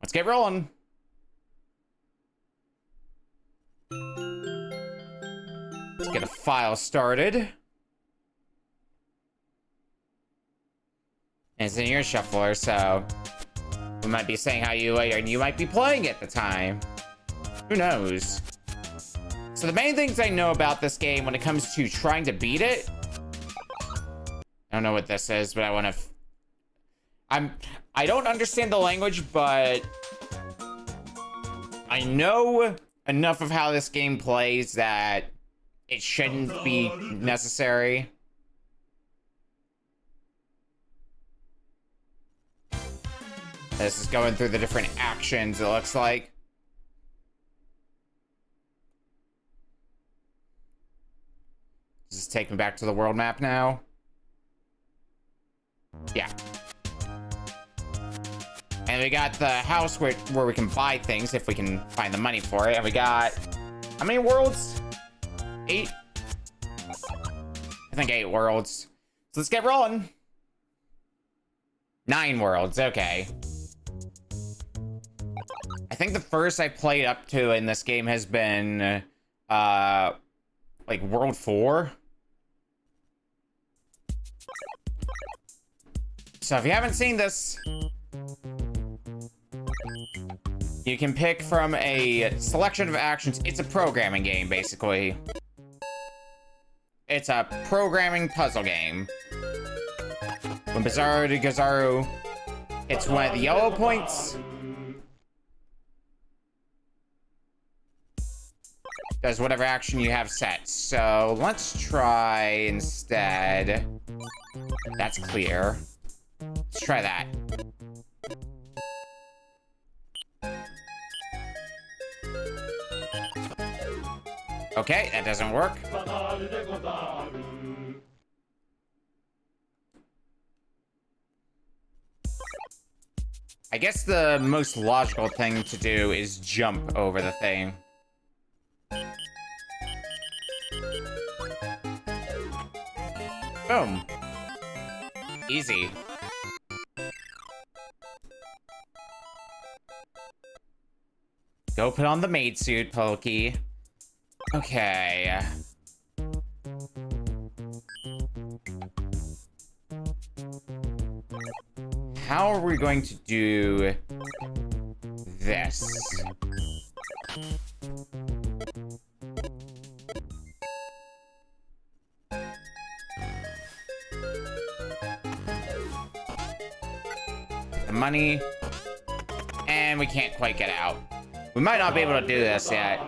Let's get rolling. Let's get a file started. And it's in your shuffler, so we might be saying how you later, and you might be playing it at the time. Who knows? So the main things I know about this game when it comes to trying to beat it, I don't know what this is, but I want to. I don't understand the language, but I know enough of how this game plays that it shouldn't be necessary. This is going through the different actions, it looks like. Does this take me back to the world map now? Yeah. And we got the house where we can buy things if we can find the money for it. And we got, how many worlds? 8? I think 8 worlds. So let's get rolling. 9 worlds, okay. I think the first I played up to in this game has been, like World 4. So if you haven't seen this, you can pick from a selection of actions. It's a programming game, basically. It's a programming puzzle game. When Bazaru De Gozaru hits one of the yellow points, does whatever action you have set. So let's try instead. That's clear. Let's try that. Okay, that doesn't work. I guess the most logical thing to do is jump over the thing. Boom. Easy. Go put on the maid suit, Pokey. Okay. How are we going to do this? The money. And we can't quite get out. We might not be able to do this yet.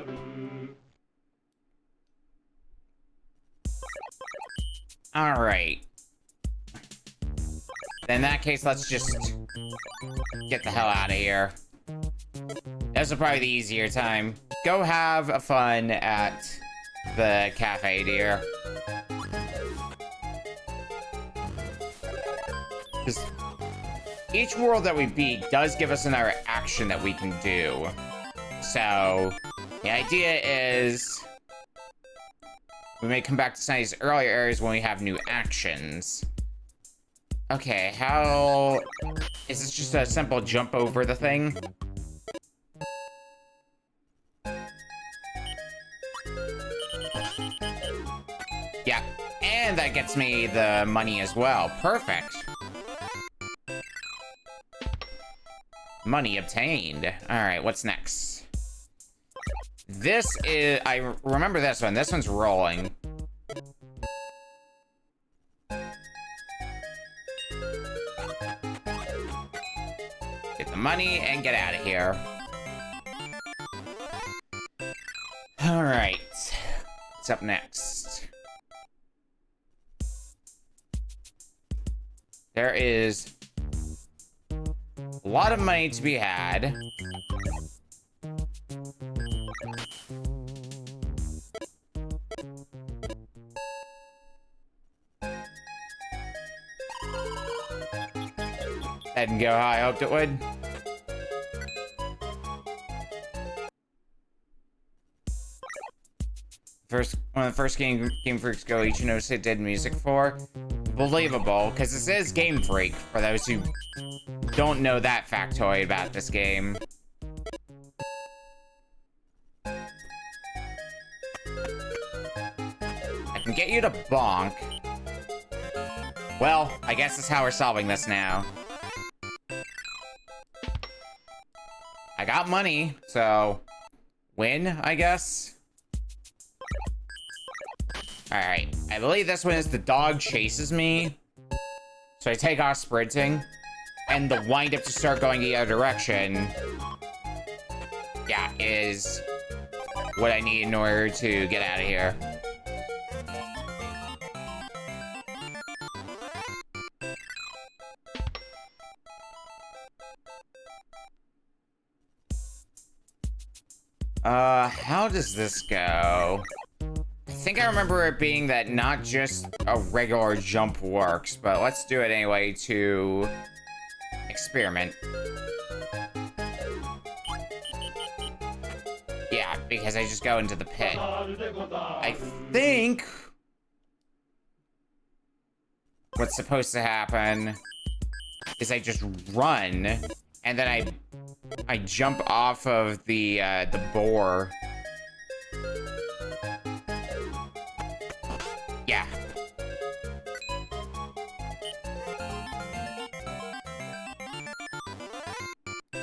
Alright. In that case, let's just get the hell out of here. This will probably be the easier time. Go have a fun at the cafe, dear. Because each world that we beat does give us another action that we can do. So, the idea is we may come back to some of these earlier areas when we have new actions. Okay, how... Is this just a simple jump over the thing? Yeah, and that gets me the money as well. Perfect. Money obtained. Alright, what's next? This is... I remember this one. This one's rolling. Get the money and get out of here. Alright. What's up next? There is a lot of money to be had. Didn't go how I hoped it would. One of the first Game Freaks Go Ichi noticed it did music for. believable, because this is Game Freak, for those who don't know that factoid about this game. I can get you to bonk. Well, I guess that's how we're solving this now. I got money, so win, I guess. Alright, I believe this one is the dog chases me. So I take off sprinting, and the wind up to start going the other direction, yeah, is what I need in order to get out of here. How does this go? I think I remember it being that not just a regular jump works, but let's do it anyway to experiment. Yeah, because I just go into the pit. I think what's supposed to happen is I just run, and then I jump off of the boar. Yeah.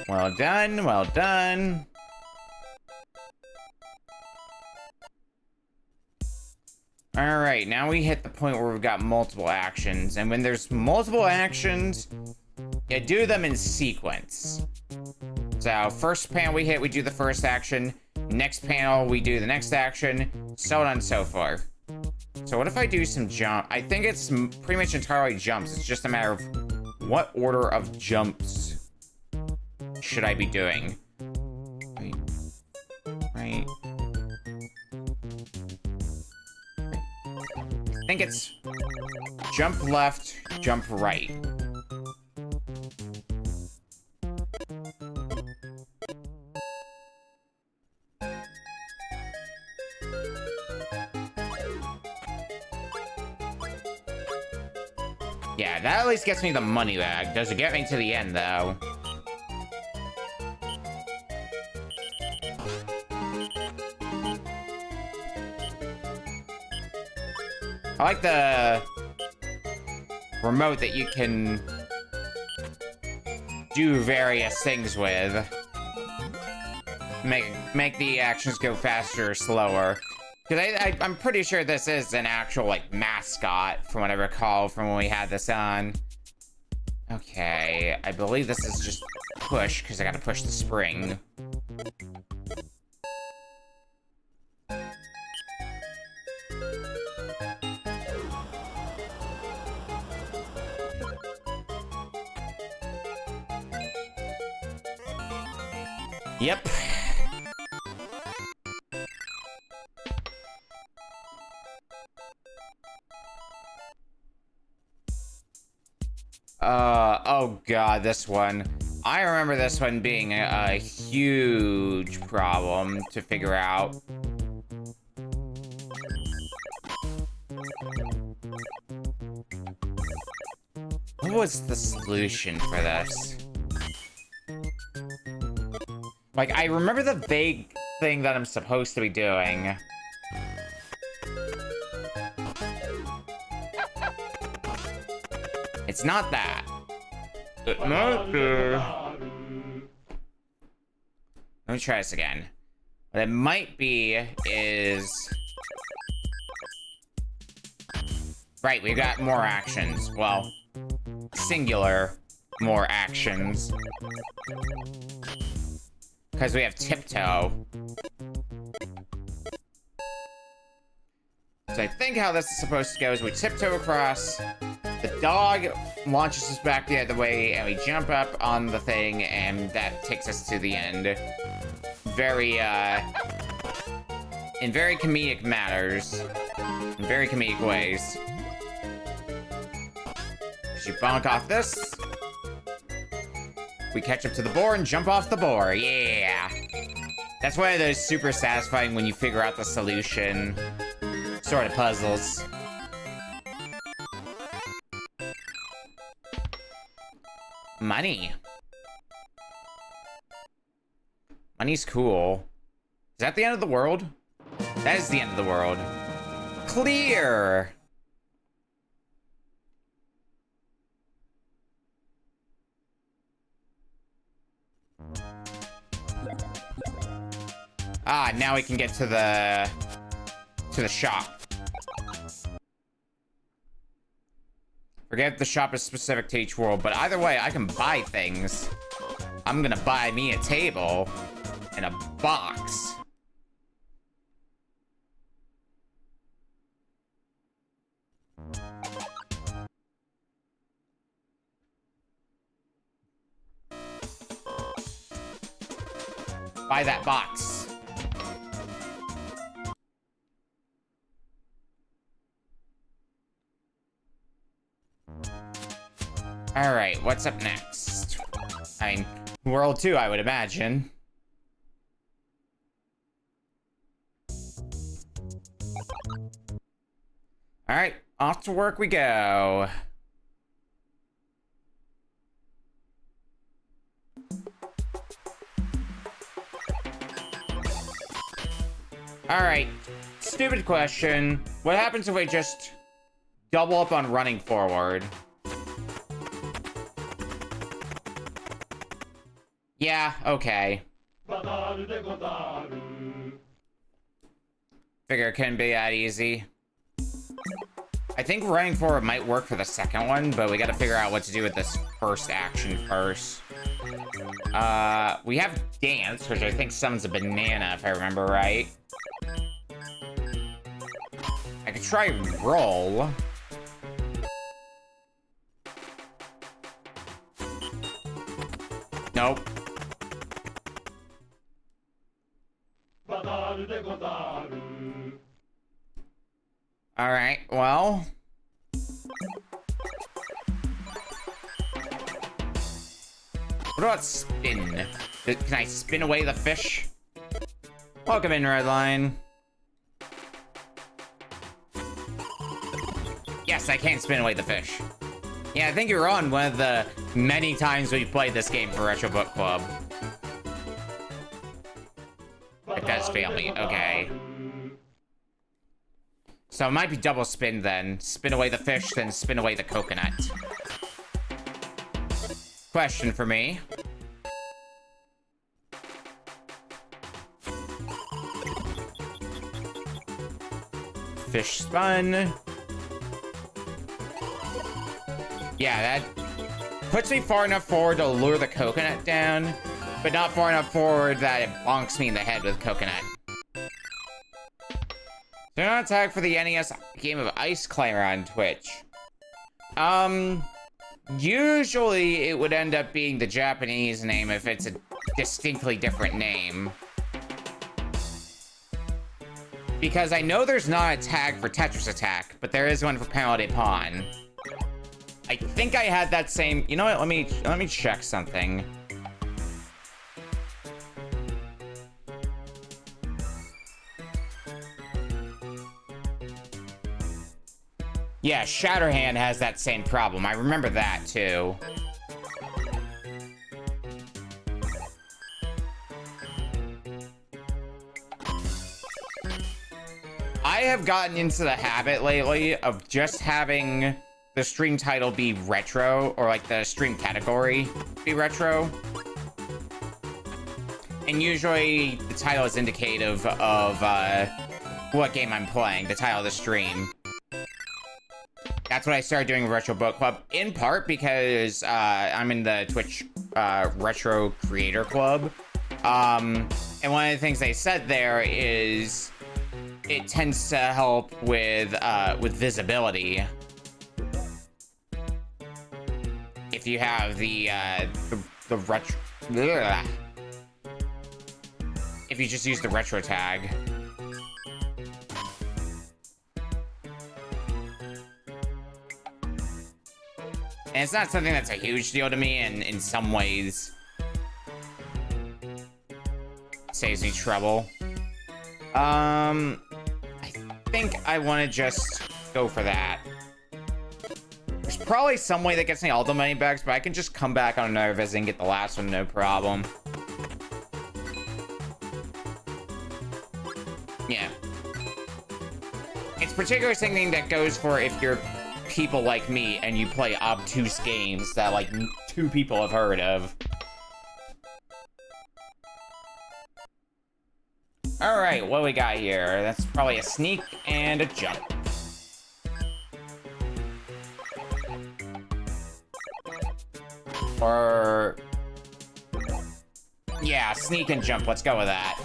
Well done, well done. Alright, now we hit the point where we've got multiple actions, and when there's multiple actions, you do them in sequence. So, first panel we hit, we do the first action. Next panel, we do the next action. So on and so forth. So what if I do some jump? I think it's pretty much entirely jumps. It's just a matter of what order of jumps should I be doing? Right. Right. I think it's jump left, jump right. Yeah, that at least gets me the money bag. Does it get me to the end, though? I like the remote that you can do various things with. Make the actions go faster or slower. Because I'm pretty sure this is an actual, like, mascot, from what I recall from when we had this on. Okay, I believe this is just push, because I gotta push the spring. Yep. Oh god, this one. I remember this one being a huge problem to figure out. What was the solution for this? Like, I remember the vague thing that I'm supposed to be doing. It's not that. Let me try this again. What it might be is... Right, we've got more actions. Well, singular more actions. Because we have tiptoe. So I think how this is supposed to go is we tiptoe across, the dog launches us back the other way, and we jump up on the thing, and that takes us to the end. Very, in very comedic matters. In very comedic ways. As you bonk off this, we catch up to the boar and jump off the boar. Yeah! That's one of those super satisfying when you figure out the solution sort of puzzles. money. Money's cool. Is that the end of the world? That is the end of the world. Clear! Ah, now we can get to the shop. Forget the shop is specific to each world, but either way, I can buy things. I'm gonna buy me a table and a box. Buy that box. All right, what's up next? I mean, World 2, I would imagine. All right, off to work we go. All right, stupid question. What happens if we just double up on running forward? Yeah, okay. Bazaru De Gozaru. Figure it couldn't be that easy. I think running forward might work for the second one, but we gotta figure out what to do with this first action first. We have dance, which I think summons a banana, if I remember right. I could try roll. Nope. Alright, well. What about spin? Can I spin away the fish? Welcome in, Redline. Yes, I can spin away the fish. Yeah, I think you're on one of the many times we've played this game for Retro Book Club. It does fail me, okay. So it might be double spin then. Spin away the fish, then spin away the coconut. Question for me. Fish spun. Yeah, that puts me far enough forward to lure the coconut down, but not far enough forward that it bonks me in the head with coconut. Do not tag for the NES game of Ice Climber on Twitch. Usually it would end up being the Japanese name if it's a distinctly different name. Because I know there's not a tag for Tetris Attack, but there is one for Penalty Pawn. I think I had that same... You know what? Let me check something. Yeah, Shatterhand has that same problem. I remember that, too. I have gotten into the habit lately of just having the stream title be retro, or like the stream category be retro. And usually the title is indicative of what game I'm playing, the title of the stream. That's what I started doing with Retro Book Club, in part because I'm in the Twitch Retro Creator Club. And one of the things they said there is it tends to help with visibility. If you have the retro... Ugh. If you just use the retro tag. And it's not something that's a huge deal to me, and in some ways saves me trouble. I think I want to just go for that. There's probably some way that gets me all the money back, but I can just come back on another visit and get the last one, no problem. Yeah. It's particularly something that goes for if you're people like me and you play obtuse games that, like, 2 people have heard of. Alright, what we got here? That's probably a sneak and a jump. Or... yeah, sneak and jump. Let's go with that.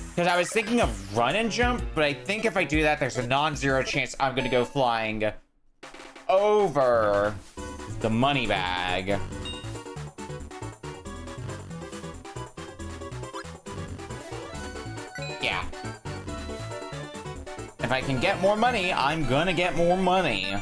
Because I was thinking of run and jump, but I think if I do that, there's a non-zero chance I'm gonna go flying over the money bag. Yeah. If I can get more money, I'm gonna get more money.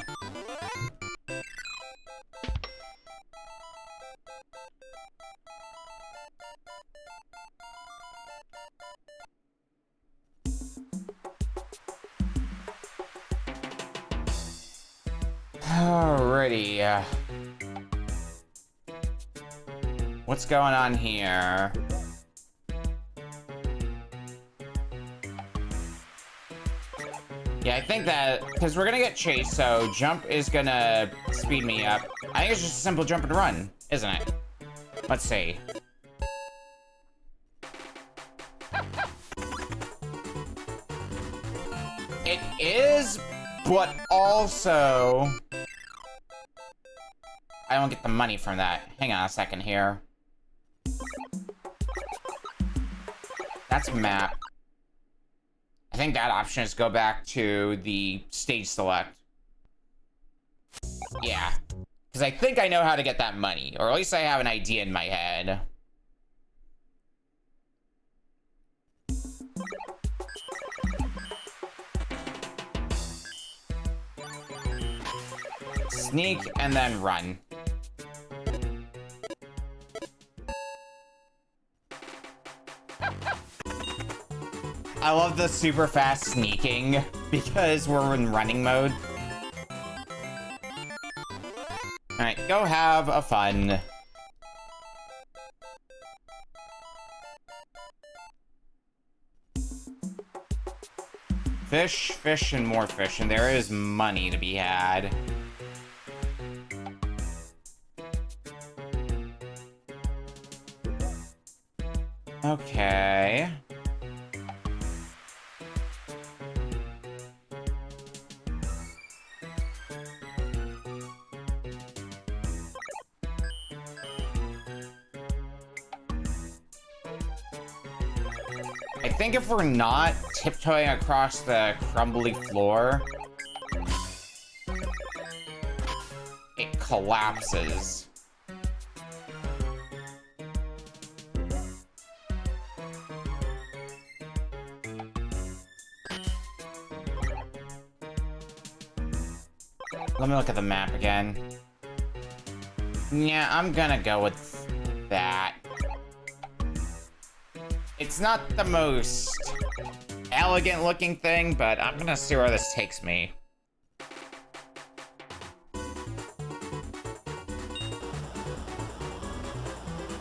Alrighty. What's going on here? Yeah, I think that, because we're gonna get chased, so jump is gonna speed me up. I think it's just a simple jump and run, isn't it? Let's see. It is, but also... I don't get the money from that. Hang on a second here. That's map. I think that option is go back to the stage select. Yeah. Because I think I know how to get that money. Or at least I have an idea in my head. Sneak and then run. I love the super fast sneaking because we're in running mode. Alright, go have a fun. Fish, fish, and more fish, and there is money to be had. Okay. I think if we're not tiptoeing across the crumbly floor, it collapses. Let me look at the map again. Yeah, I'm gonna go with that. It's not the most elegant looking thing, but I'm gonna see where this takes me.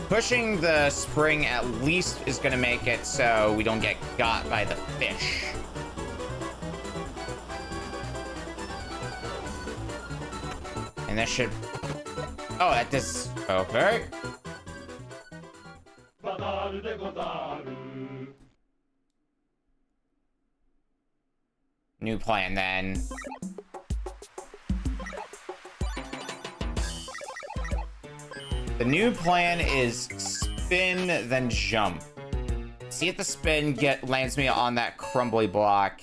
Pushing the spring at least is gonna make it so we don't get got by the fish. And this should... oh, that does... okay. Bazaru De Gozaru. New plan, then. The new plan is spin, then jump. See if the spin lands me on that crumbly block.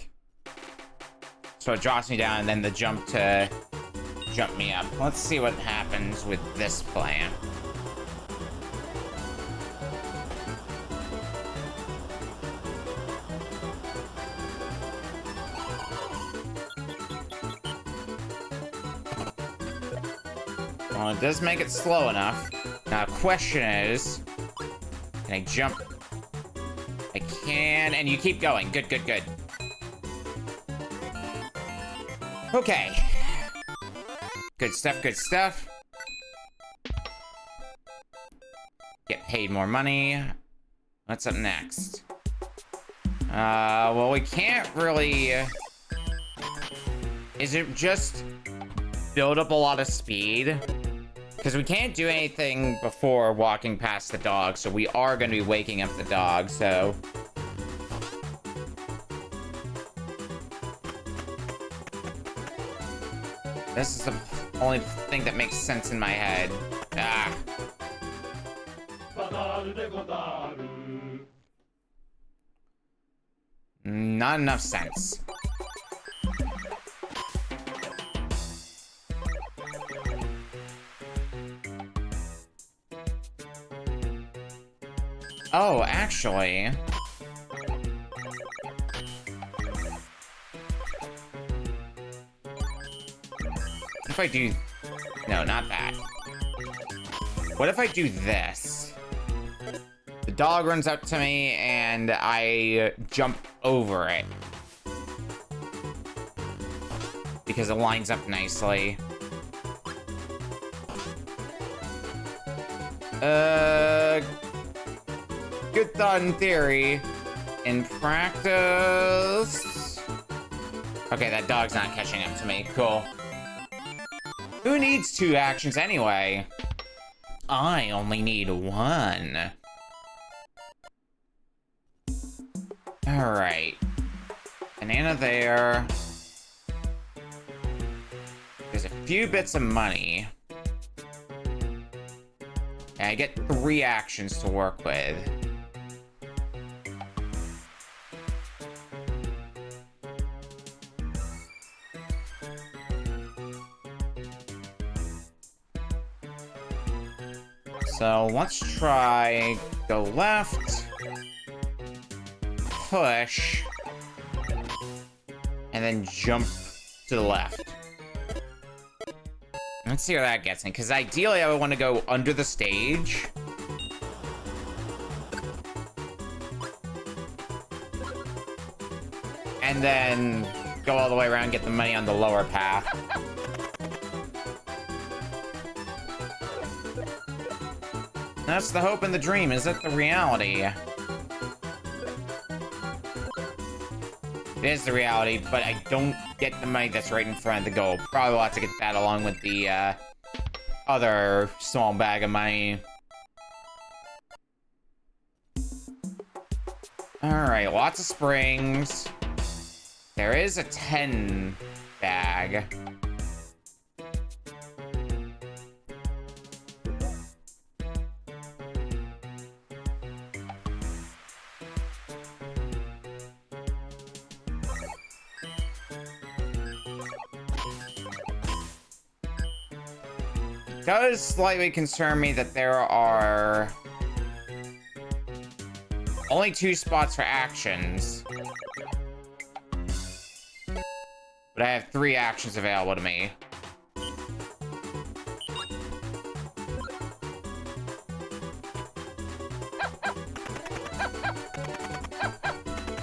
So it drops me down, and then the jump to jump me up. Let's see what happens with this plan. Well, it does make it slow enough. Now, the question is, can I jump? I can, and you keep going. Good, good, good. Okay. Good stuff, good stuff. Get paid more money. What's up next? Well, we can't really... Is it just build up a lot of speed? Because we can't do anything before walking past the dog, so we are going to be waking up the dog, so... This is the only thing that makes sense in my head. Ah. Bazaru De Gozaru. Not enough sense. Oh, actually... If I do... No, not that. What if I do this? The dog runs up to me, and I jump over it. Because it lines up nicely. Good thought in theory. In practice... Okay, that dog's not catching up to me. Cool. Who needs 2 actions anyway? I only need 1. Alright. Banana there. There's a few bits of money. And I get 3 actions to work with. So let's try go left, push, and then jump to the left. Let's see where that gets me, because ideally I would want to go under the stage. And then go all the way around and get the money on the lower path. That's the hope and the dream. Is it the reality? It is the reality, but I don't get the money that's right in front of the goal. Probably will have to get that along with the other small bag of money. Alright, lots of springs. There is a 10 bag. It does slightly concern me that there are only 2 spots for actions. But I have 3 actions available to me.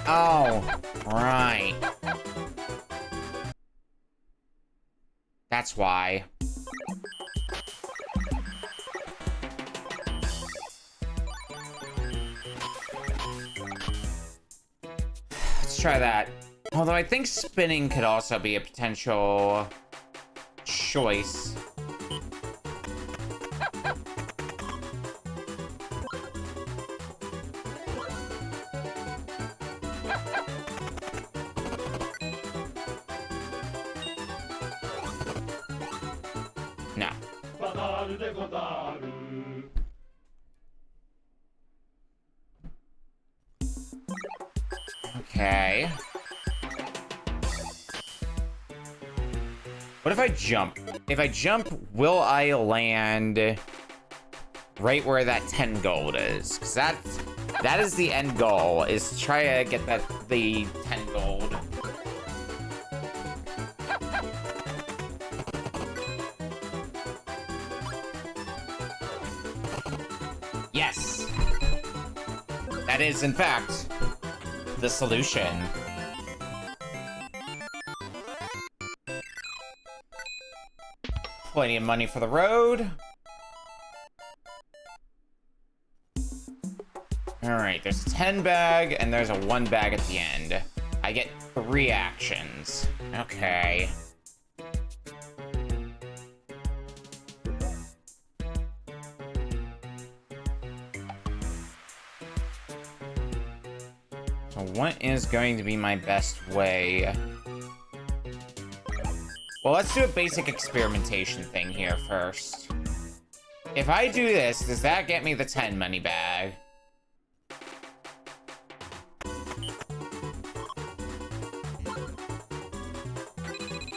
Oh, right. That's why. Let's try that. Although I think spinning could also be a potential choice. No. Bazaru De Gozaru. Okay. What if I jump? If I jump, will I land right where that 10 gold is? Because that is the end goal, is to try to get the 10 gold. Yes! That is, in fact, the solution. Plenty of money for the road. Alright, there's a 10 bag, and there's a 1 bag at the end. I get 3 actions. Okay. So what is going to be my best way? Well, let's do a basic experimentation thing here first. If I do this, does that get me the 10 money bag?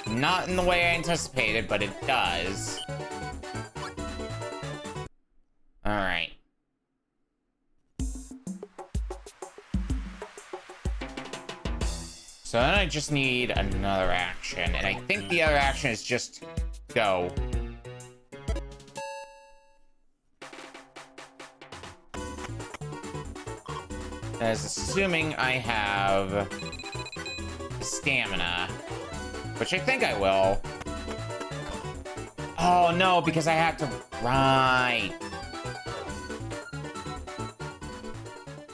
Not in the way I anticipated, but it does. Alright. So then I just need another action, and I think the other action is just go. As assuming I have stamina, which I think I will. Oh no, because I have to, right.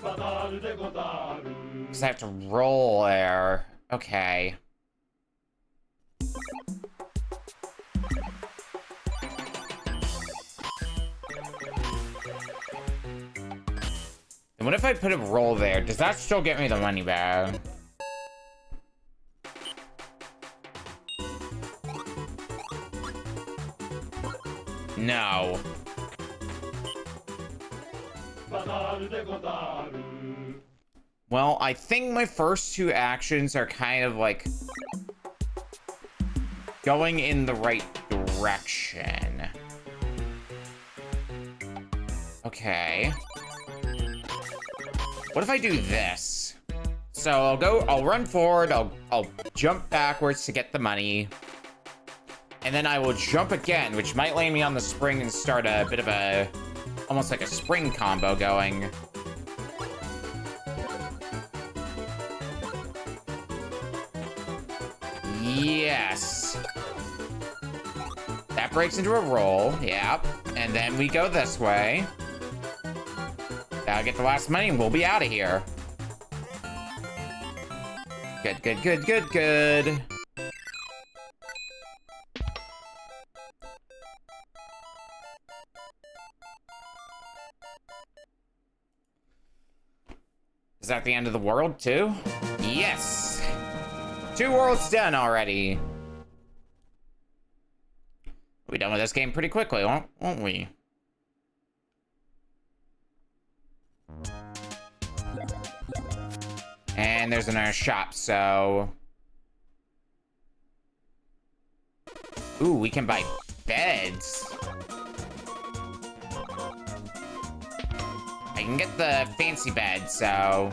Bazaru De Gozaru. Because I have to roll there. Okay. And what if I put a roll there? Does that still get me the money bag? No. Bazaru De Gozaru. Well, I think my first 2 actions are kind of like going in the right direction. Okay. What if I do this? So I'll run forward, I'll jump backwards to get the money. And then I will jump again, which might land me on the spring and start a bit of a, almost like a spring combo going. Yes. That breaks into a roll, yep. And then we go this way. That'll get the last money and we'll be out of here. Good, good, good, good, good. Is that the end of the world, too? Yes! 2 worlds done already. We'll be done with this game pretty quickly, won't we? And there's another shop, so... Ooh, we can buy beds. I can get the fancy bed, so...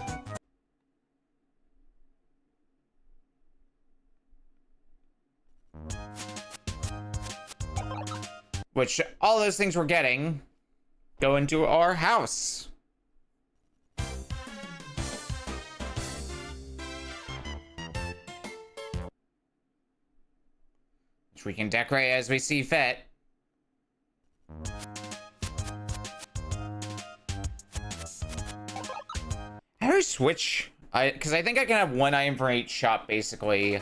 Which, all those things we're getting go into our house. Which we can decorate as we see fit. How do I switch? Because I think I can have 1 item for each shop, basically.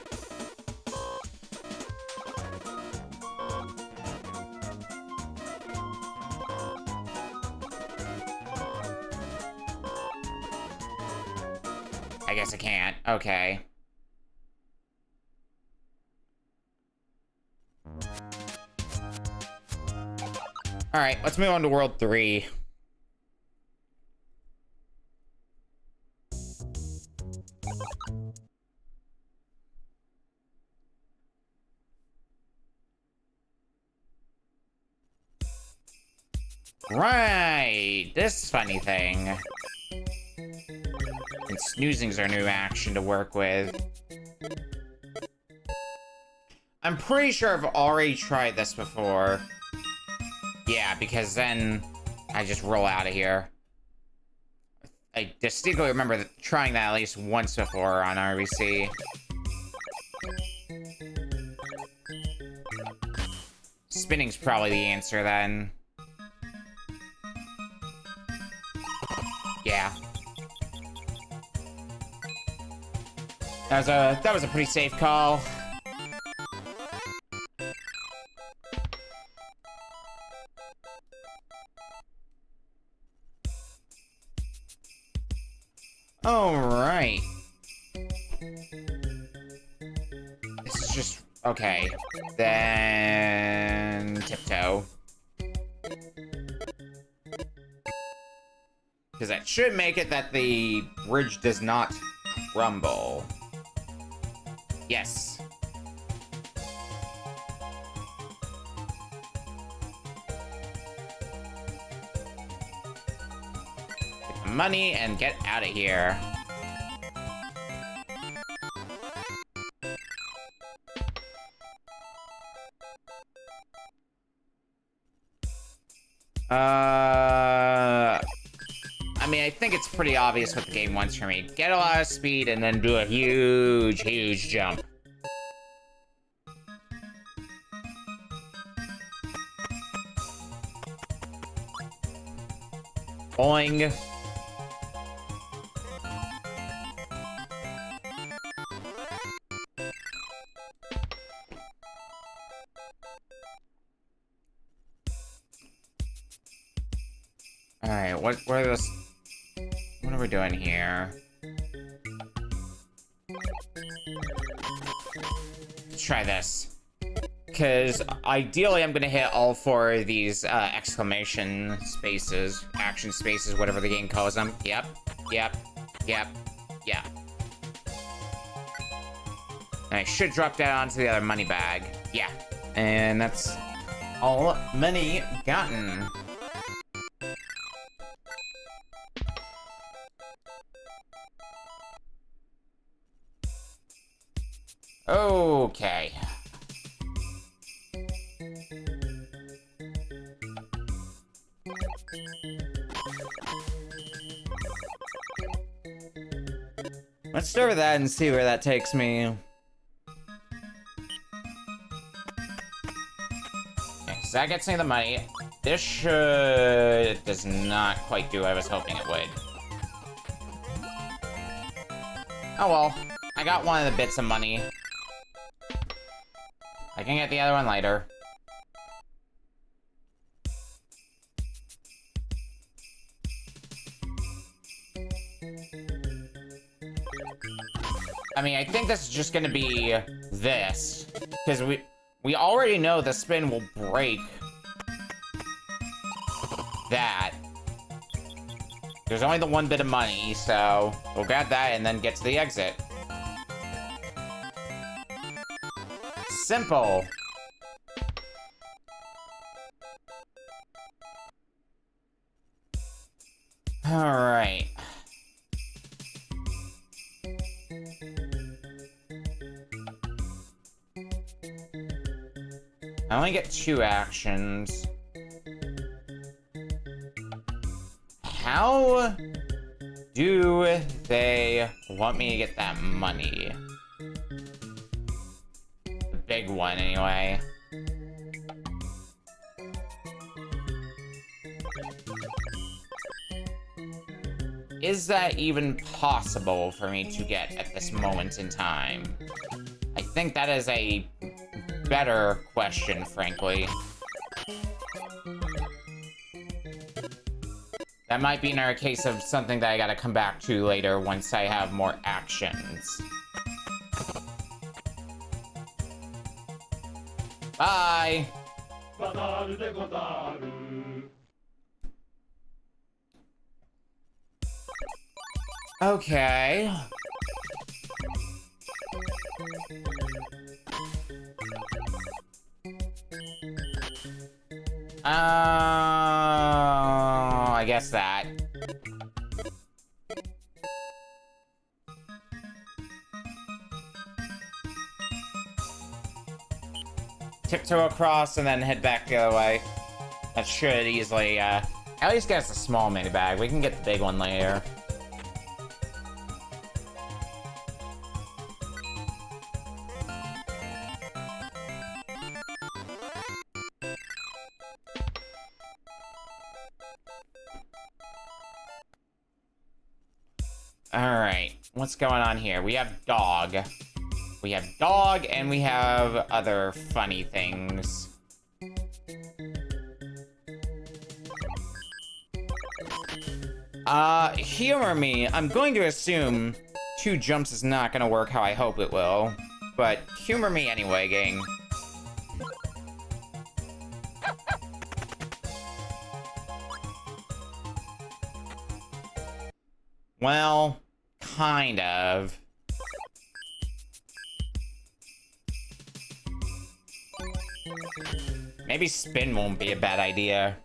I guess I can't. Okay. Alright, let's move on to World 3. Right, this funny thing. And snoozing's our new action to work with. I'm pretty sure I've already tried this before. Yeah, because then I just roll out of here. I distinctly remember trying that at least once before on spinning's probably the answer then. Yeah. That was a pretty safe call. Alright. This is just... okay. Then... tiptoe. Because that should make it that the bridge does not crumble. Yes. Get the money and get out of here. I mean, I think it's pretty obvious what the game wants from me. Get a lot of speed and then do a huge, huge jump. Boing. Alright, what are those... what are we doing here? Let's try this. Because ideally I'm gonna hit all four of these exclamation spaces, action spaces, whatever the game calls them. Yep, yep, yep, yep. And I should drop that onto the other money bag. Yeah. And that's all money gotten. Okay. Let's start with that and see where that takes me. Okay, so that gets me the money. This does not quite do what I was hoping it would. Oh well, I got one of the bits of money. I can get the other one later. I mean, I think this is just gonna be this. Because we already know the spin will break that. There's only the one bit of money, so we'll grab that and then get to the exit. Simple. All right. I only get 2 actions. How do they want me to get that money? The big one, anyway. Is that even possible for me to get at this moment in time? I think that is a better question, frankly. That might be another case of something that I gotta come back to later once I have more actions. Bye! Bazaru De Gozaru. Okay. I guess that. Tiptoe across and then head back the other way. That should easily, at least get us a small mini bag. We can get the big one later. Alright, what's going on here? We have dog. We have dog, and we have other funny things. Humor me. I'm going to assume 2 jumps is not gonna work how I hope it will. But humor me anyway, gang. Well, kind of. Maybe spin won't be a bad idea.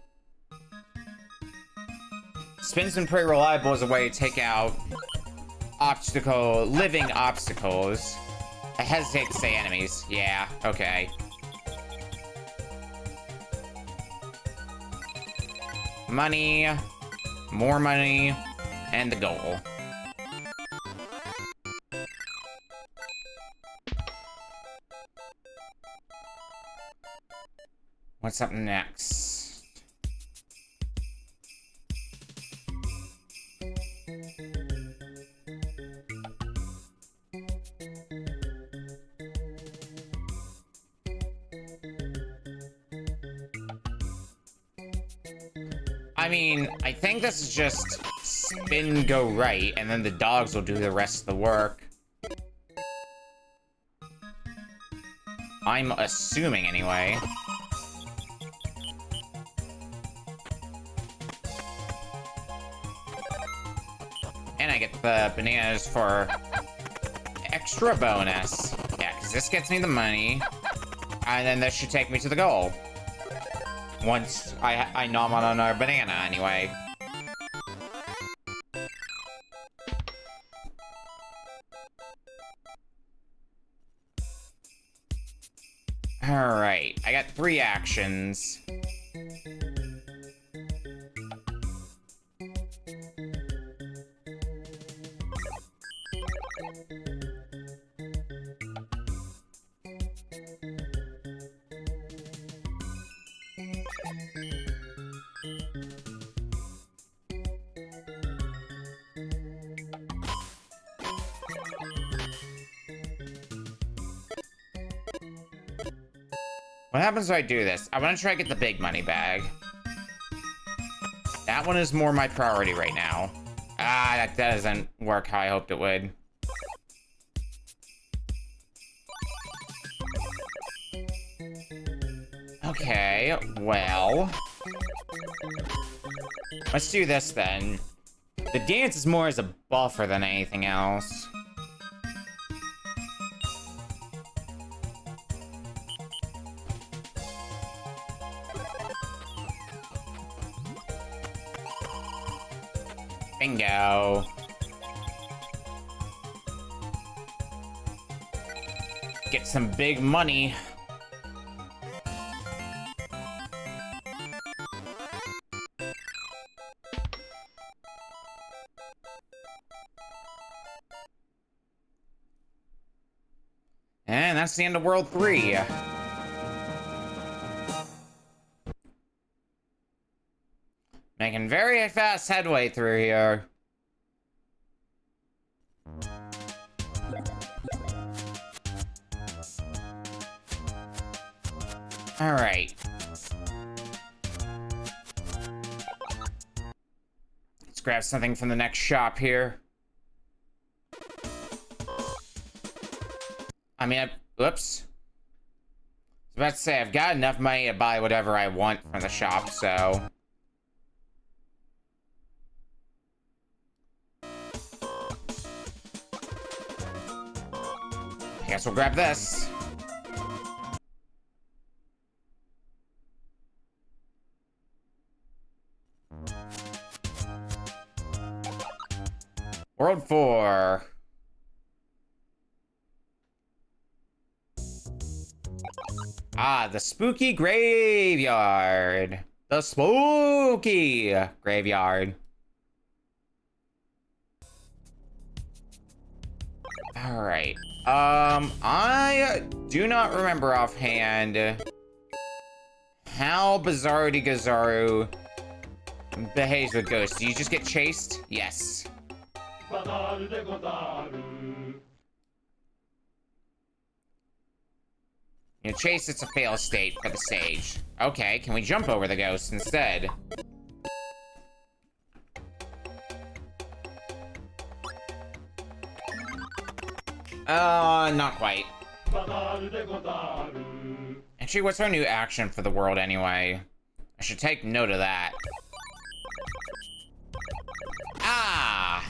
Spin's been pretty reliable as a way to take out living obstacles. I hesitate to say enemies. Yeah, okay. Money, more money, and the goal. What's up next? I mean, I think this is just spin, go right, and then the dogs will do the rest of the work. I'm assuming, anyway. And I get the bananas for extra bonus. Yeah, because this gets me the money, and then this should take me to the goal. Once I nom on another banana, anyway. Alright, I got 3 actions. What happens if I do this? I want to try to get the big money bag. That one is more my priority right now. Ah, that doesn't work how I hoped it would. Okay, well... let's do this then. The dance is more as a buffer than anything else. Bingo. Get some big money. And that's the end of World 3. Making very fast headway through here. Alright. Let's grab something from the next shop here. I mean, whoops. I was about to say, I've got enough money to buy whatever I want from the shop, so... I guess we'll grab this. World 4. Ah, the spooky graveyard. The spooky graveyard. Alright. I do not remember offhand how Bazaru De Gozaru behaves with ghosts. Do you just get chased? Yes. Bazaru De Gozaru. You know, chase, it's a fail state for the stage. Okay, can we jump over the ghost instead? Not quite. Bazaru De Gozaru. Actually, what's our new action for the world anyway? I should take note of that. Ah!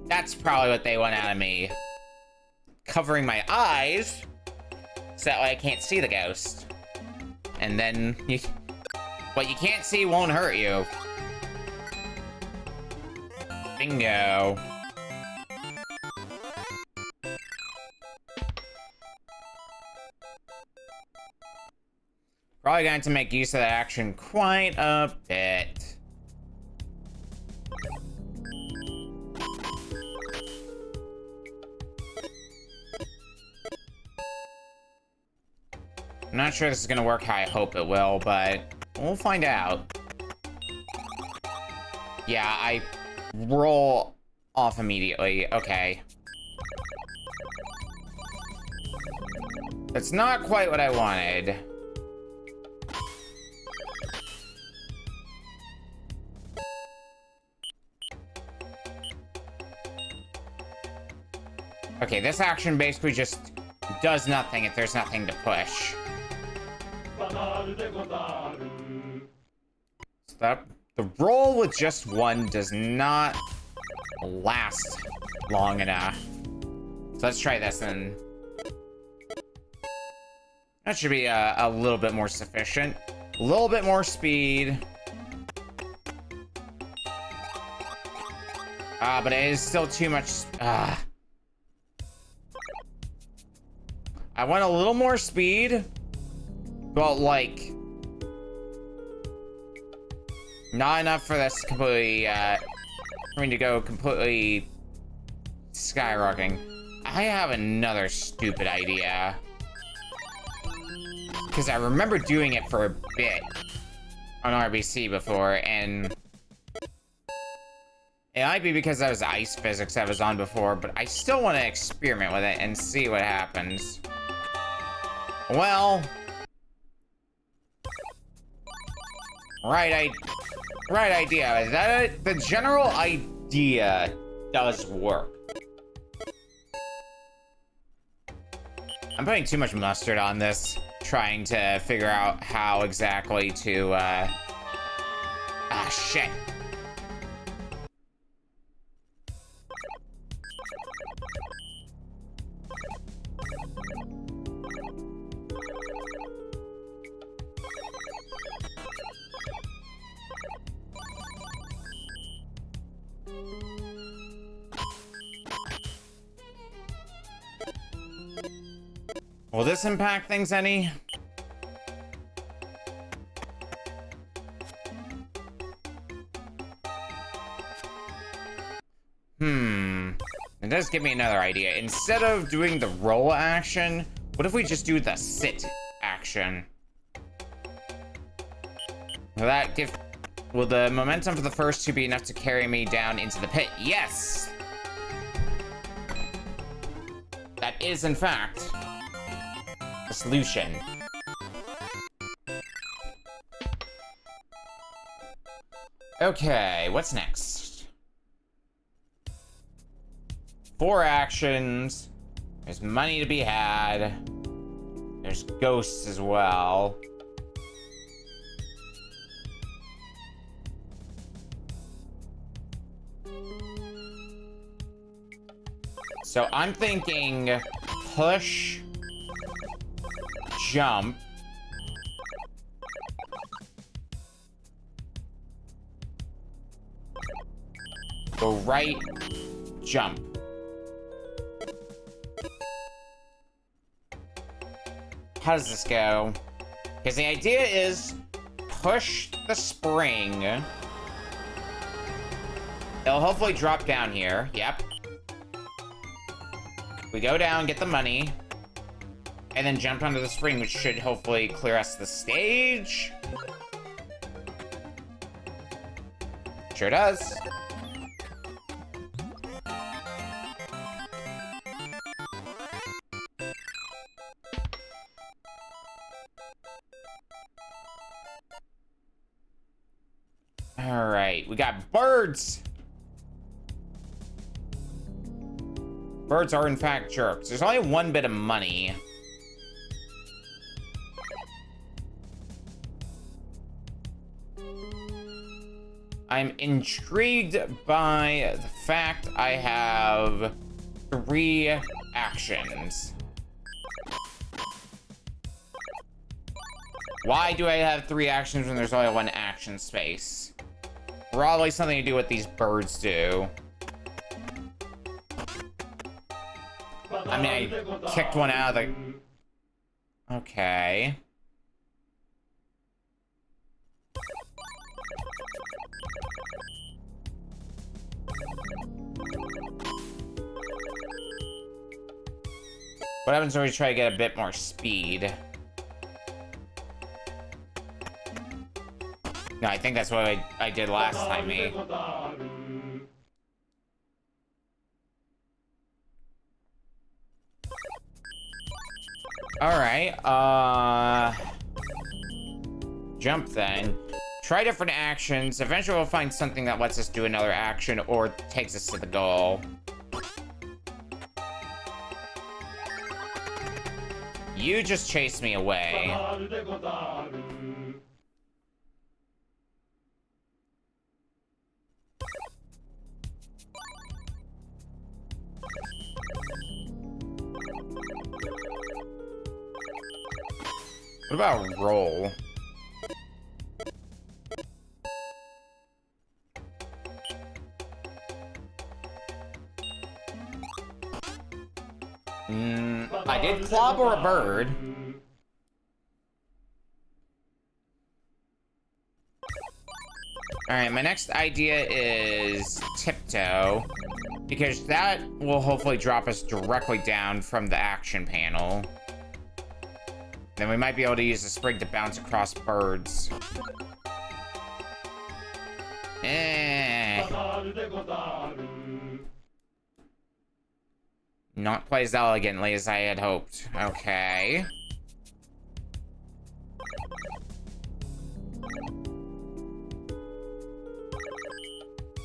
That's probably what they want out of me. Covering my eyes so that way I can't see the ghost. And then what you can't see won't hurt you. Bingo. Probably going to make use of that action quite a bit. I'm not sure this is gonna work how I hope it will, but we'll find out. Yeah, I roll off immediately. Okay. That's not quite what I wanted. Okay, this action basically just does nothing if there's nothing to push. Bazaru De Gozaru. So the roll with just one does not last long enough. So let's try this and that should be a little bit more sufficient. A little bit more speed. But it is still too much. I want a little more speed, but like not enough for this completely for me to go completely skyrocketing. I have another stupid idea because I remember doing it for a bit on RBC before, and it might be because that was ice physics I was on before, but I still want to experiment with it and see what happens. Well, right idea. The general idea does work. I'm putting too much mustard on this, trying to figure out how exactly to, shit. Will this impact things any? It does give me another idea. Instead of doing the roll action, what if we just do the sit action? Will the momentum for the first two be enough to carry me down into the pit? Yes! That is, in fact, the solution. Okay, what's next? 4 actions. There's money to be had. There's ghosts as well. So I'm thinking push, jump, go right, jump. How does this go? Because the idea is push the spring. It'll hopefully drop down here. Yep. We go down, get the money, and then jump onto the spring, which should hopefully clear us the stage. Sure does. we got birds. Birds are in fact jerks. There's only one bit of money. I'm intrigued by the fact I have 3 actions. Why do I have 3 actions when there's only 1 action space? Probably something to do with these birds do. I mean, I kicked one out of the... Okay. What happens when we try to get a bit more speed? No, I think that's what I did last time, me. Alright, jump then. Try different actions. Eventually we'll find something that lets us do another action or takes us to the goal. You just chased me away. Bazaru De Gozaru. What about roll? I did clobber a bird. Alright, my next idea is tiptoe, because that will hopefully drop us directly down from the action panel. Then we might be able to use the spring to bounce across birds. Bazaru De Gozaru. Not quite as elegantly as I had hoped. Okay.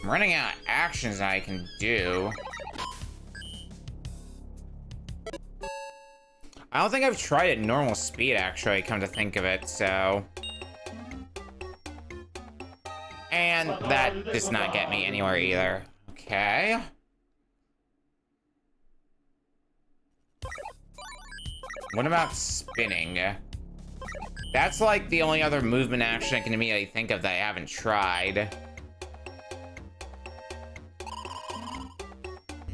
I'm running out of actions I can do. I don't think I've tried at normal speed, actually, come to think of it, so... And that does not get me anywhere either. Okay. What about spinning? That's like the only other movement action I can immediately think of that I haven't tried.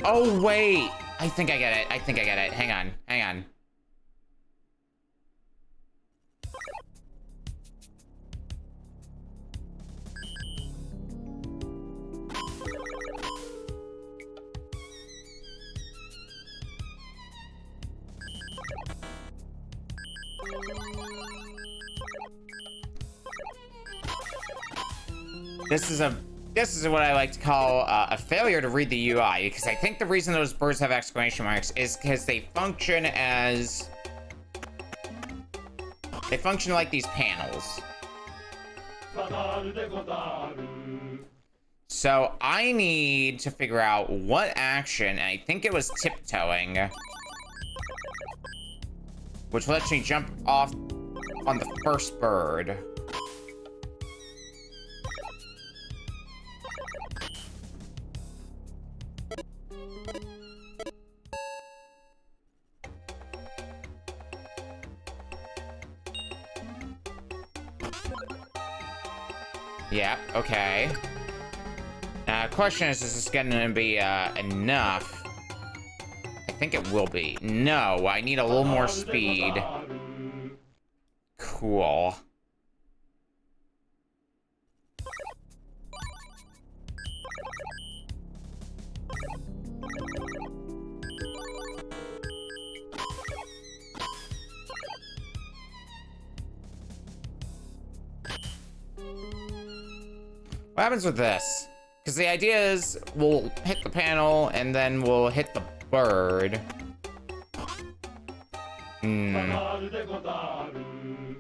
Oh, wait! I think I get it. I think I get it. Hang on. Hang on. This is what I like to call a failure to read the UI, because I think the reason those birds have exclamation marks is because they function like these panels. Bazaru De Gozaru. So I need to figure out what action, and I think it was tiptoeing, which lets me jump off on the first bird. Yeah, okay. Question is this gonna be enough? I think it will be. No, I need a little more speed. Cool. What happens with this? Because the idea is we'll hit the panel and then we'll hit the bird. Bazaru De Gozaru.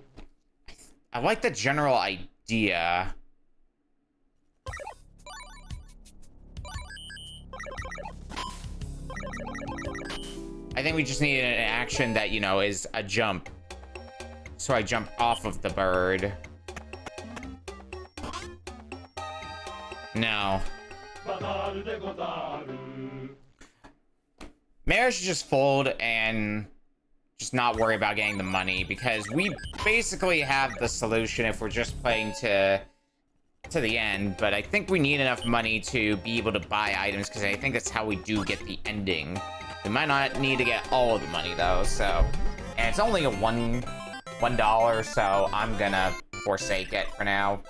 I like the general idea. I think we just need an action that, you know, is a jump. So I jump off of the bird. No. Bazaru De Gozaru. Maybe I should just fold and just not worry about getting the money, because we basically have the solution if we're just playing to the end, but I think we need enough money to be able to buy items, because I think that's how we do get the ending. We might not need to get all of the money though, so... And it's only a $1, so I'm gonna forsake it for now.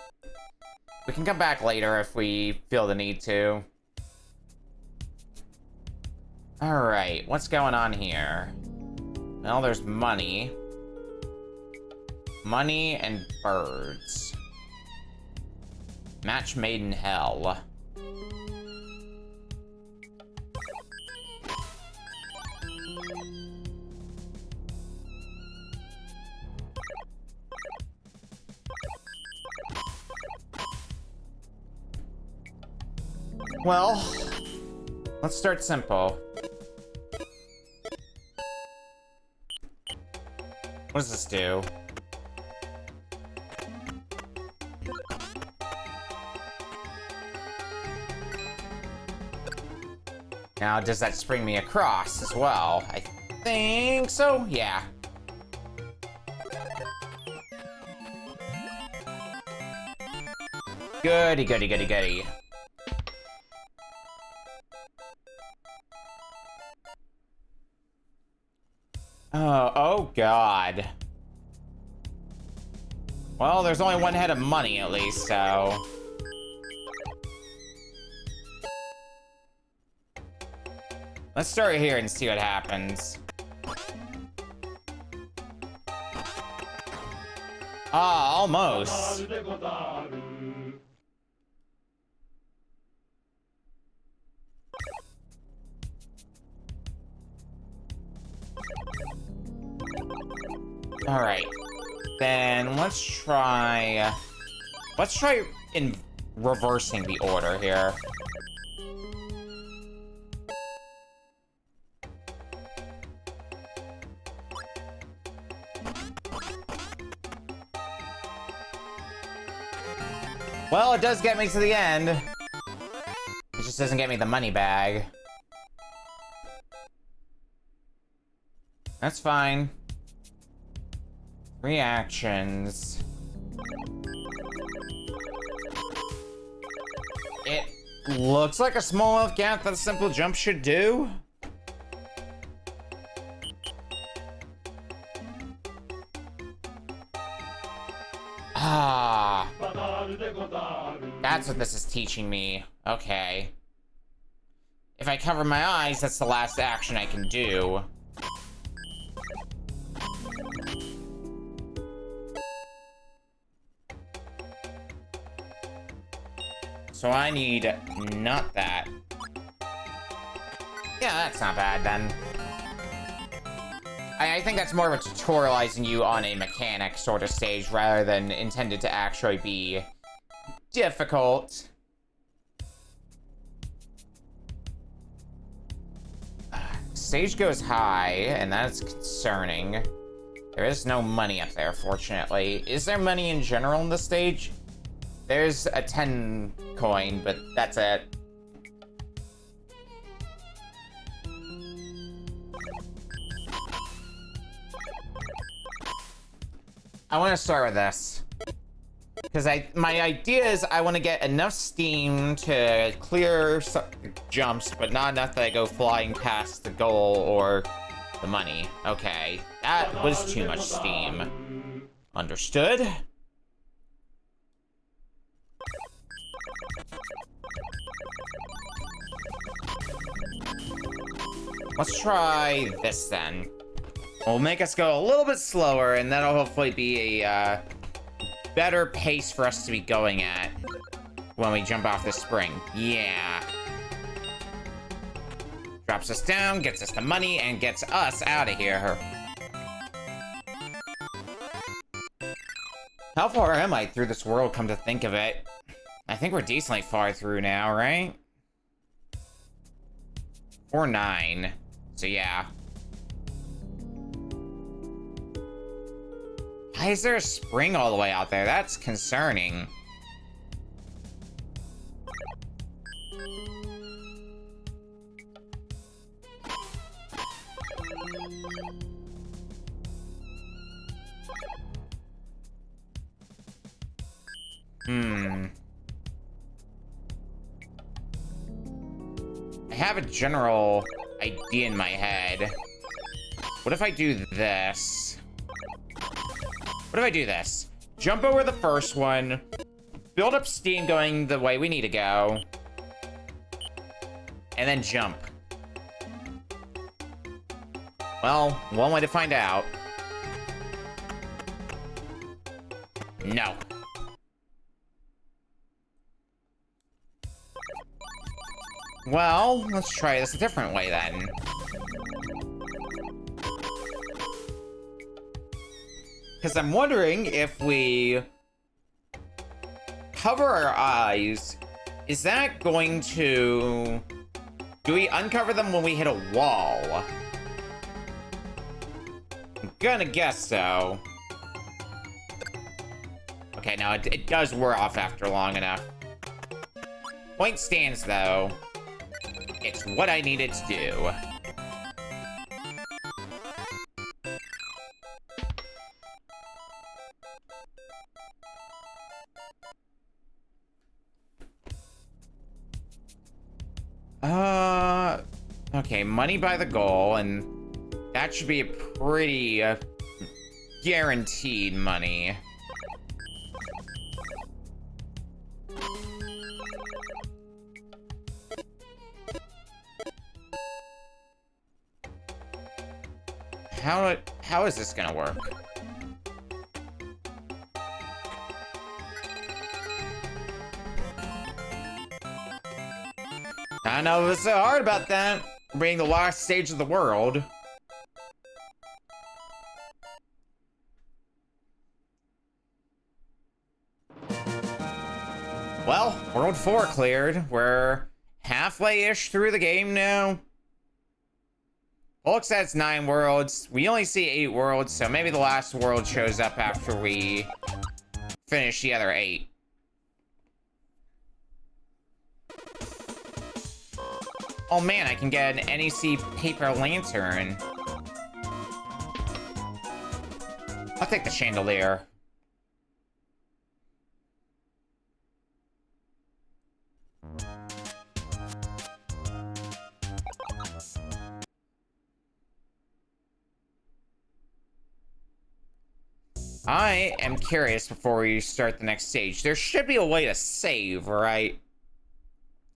We can come back later if we feel the need to. Alright, what's going on here? Well, there's money. Money and birds. Match made in hell. Well, let's start simple. What does this do? Now, does that spring me across as well? I think so, yeah. Goody, goody, goody, goody. Oh God. Well, there's only one head of money at least, so... Let's start here and see what happens. Ah, almost. Bazaru De Gozaru. Alright. Then let's try in reversing the order here. Well, it does get me to the end. It just doesn't get me the money bag. That's fine. Reactions. It looks like a small enough gap that a simple jump should do. Ah. Bazaru De Gozaru. That's what this is teaching me. Okay. If I cover my eyes, that's the last action I can do. So I need not that. Yeah, that's not bad then. I think that's more of a tutorializing you on a mechanic sort of stage rather than intended to actually be difficult. Stage goes high, and that's concerning. There is no money up there, fortunately. Is there money in general in this stage? There's a 10 coin, but that's it. I want to start with this. Because my idea is I want to get enough steam to clear some jumps, but not enough that I go flying past the goal or the money. Okay, that was too much steam. Understood? Let's try this then. We'll make us go a little bit slower, and that'll hopefully be a better pace for us to be going at when we jump off the spring. Yeah. Drops us down, gets us the money, and gets us out of here. How far am I through this world, come to think of it? I think we're decently far through now, right? Or 9. So yeah. Why is there a spring all the way out there? That's concerning. I have a general idea in my head. What if I do this? What if I do this? Jump over the first one, build up steam going the way we need to go, and then jump. Well, one way to find out. No. Well, let's try this a different way then. Because I'm wondering if we cover our eyes, is that going to... Do we uncover them when we hit a wall? I'm gonna guess so. Okay, no, it does wear off after long enough. Point stands, though. It's what I needed to do. Okay, money by the goal, and that should be a pretty guaranteed money. How is this gonna work? I know it was so hard about that, being the last stage of the world. Well, World 4 cleared. We're halfway-ish through the game now. Looks like it's 9 worlds. We only see 8 worlds, so maybe the last world shows up after we finish the other 8. Oh man, I can get an NEC paper lantern. I'll take the chandelier. I am curious before we start the next stage. There should be a way to save, right?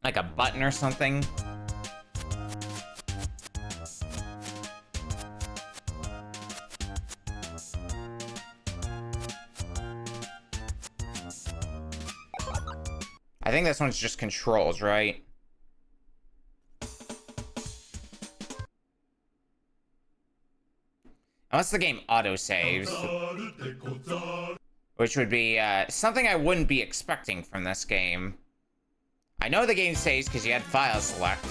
Like a button or something. I think this one's just controls, right? Unless the game auto-saves. Which would be something I wouldn't be expecting from this game. I know the game saves because you had file select.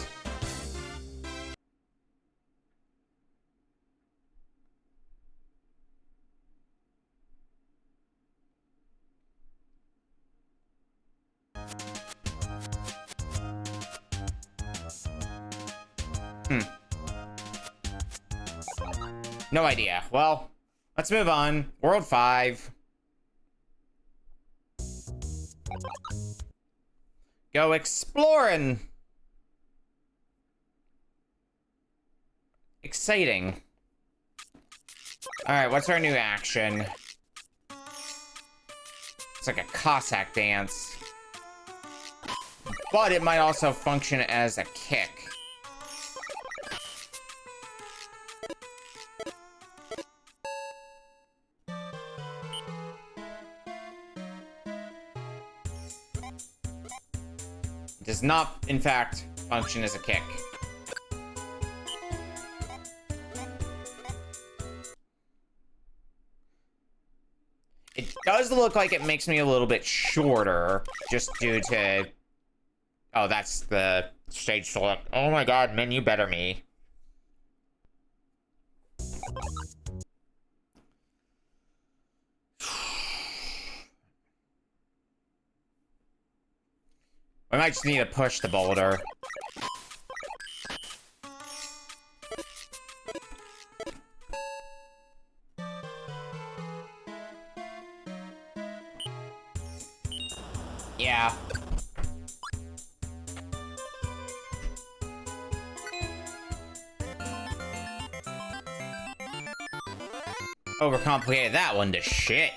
No idea. Well, let's move on. World 5. Go exploring. Exciting. Alright, what's our new action? It's like a Cossack dance. But it might also function as a kick. It does not, in fact, function as a kick. It does look like it makes me a little bit shorter, just due to... Oh, that's the stage select. Oh my god, menu better me. might just need to push the boulder. Yeah. Overcomplicated that one to shit.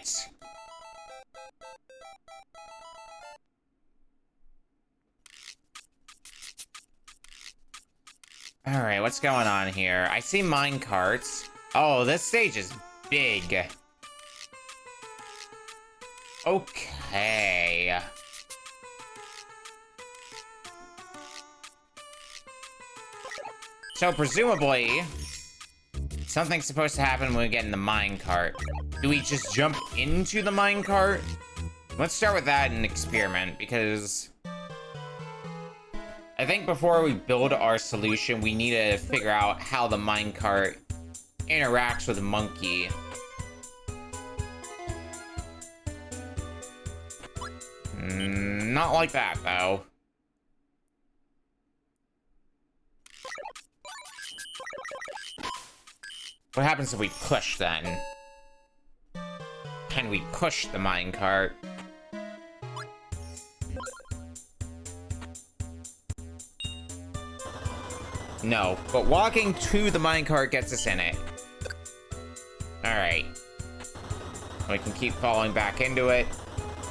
Alright, what's going on here? I see mine carts. Oh, this stage is big. Okay. So presumably, something's supposed to happen when we get in the minecart. Do we just jump into the minecart? Let's start with that and experiment, because I think before we build our solution, we need to figure out how the minecart interacts with the monkey. Not like that, though. What happens if we push, then? Can we push the minecart? No, but walking to the minecart gets us in it. Alright. We can keep falling back into it,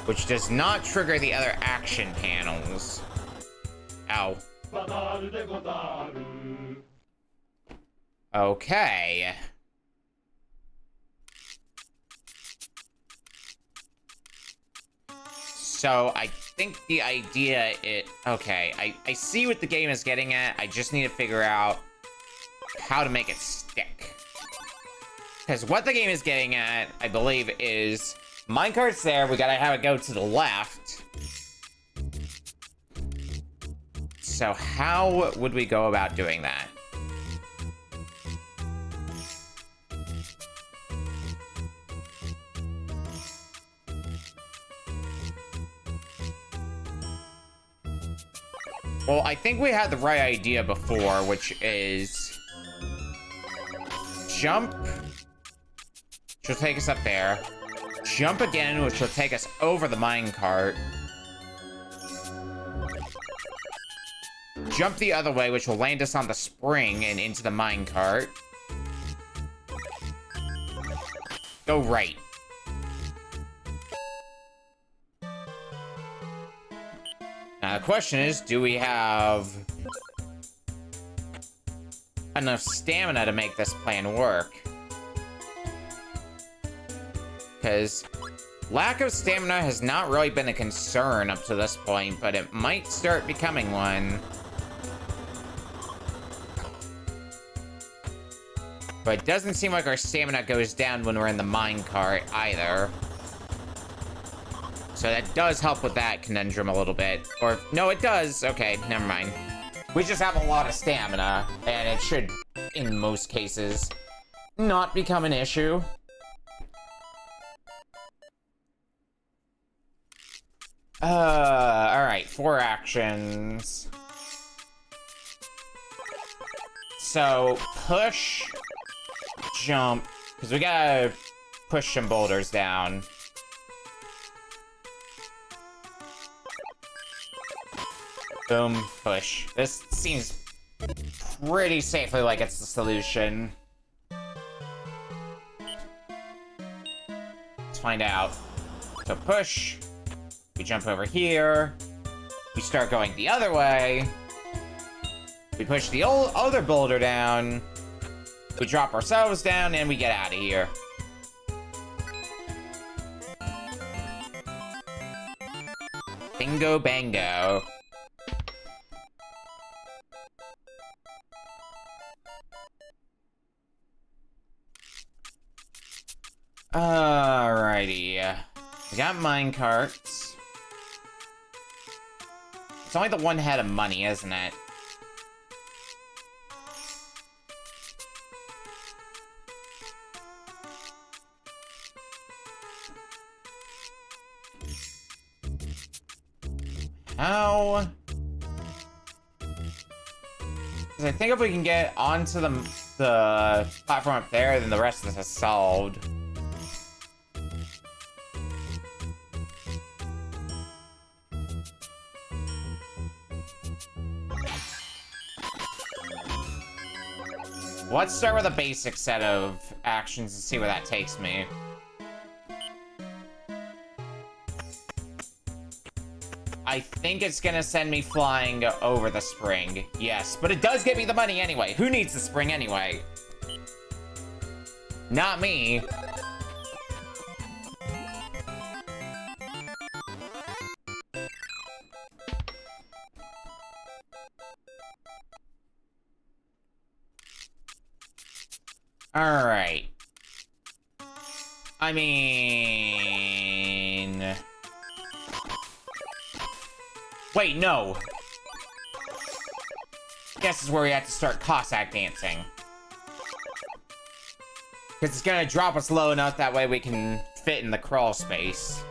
which does not trigger the other action panels. Ow. Bazaru De Gozaru. Okay. So, I think the idea is... Okay, I see what the game is getting at. I just need to figure out how to make it stick. Because what the game is getting at, I believe, is... Minecart's there, we gotta have it go to the left. So how would we go about doing that? Well, I think we had the right idea before, which is... Jump, which will take us up there. Jump again, which will take us over the minecart. Jump the other way, which will land us on the spring and into the minecart. Go right. Now the question is, do we have enough stamina to make this plan work? Because lack of stamina has not really been a concern up to this point, but it might start becoming one. But it doesn't seem like our stamina goes down when we're in the minecart either. So that does help with that conundrum a little bit. Or, no, it does. Okay, never mind. We just have a lot of stamina, and it should, in most cases, not become an issue. Alright, 4 actions. So, push, jump, because we gotta push some boulders down. Boom, push. This seems pretty safely like it's the solution. Let's find out. So push. We jump over here. We start going the other way. We push the other boulder down. We drop ourselves down, and we get out of here. Bingo bango. Alrighty. We got minecarts. It's only the one head of money, isn't it? How Because I think if we can get onto the platform up there, then the rest of this is solved. Let's start with a basic set of actions and see where that takes me. I think it's gonna send me flying over the spring. Yes, but it does get me the money anyway. Who needs the spring anyway? Not me. Alright. I mean... Wait, no. Guess is where we have to start Cossack dancing. Because it's gonna drop us low enough that way we can fit in the crawl space.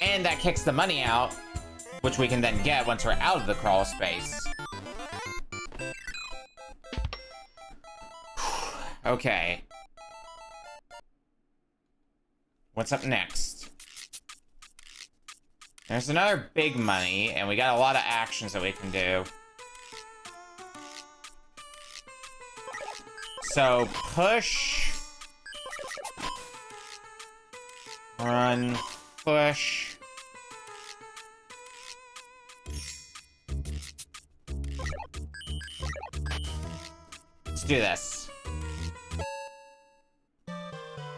And that kicks the money out, which we can then get once we're out of the crawl space. Okay. What's up next? There's another big money, and we got a lot of actions that we can do. So, push. Run. Push. Let's do this.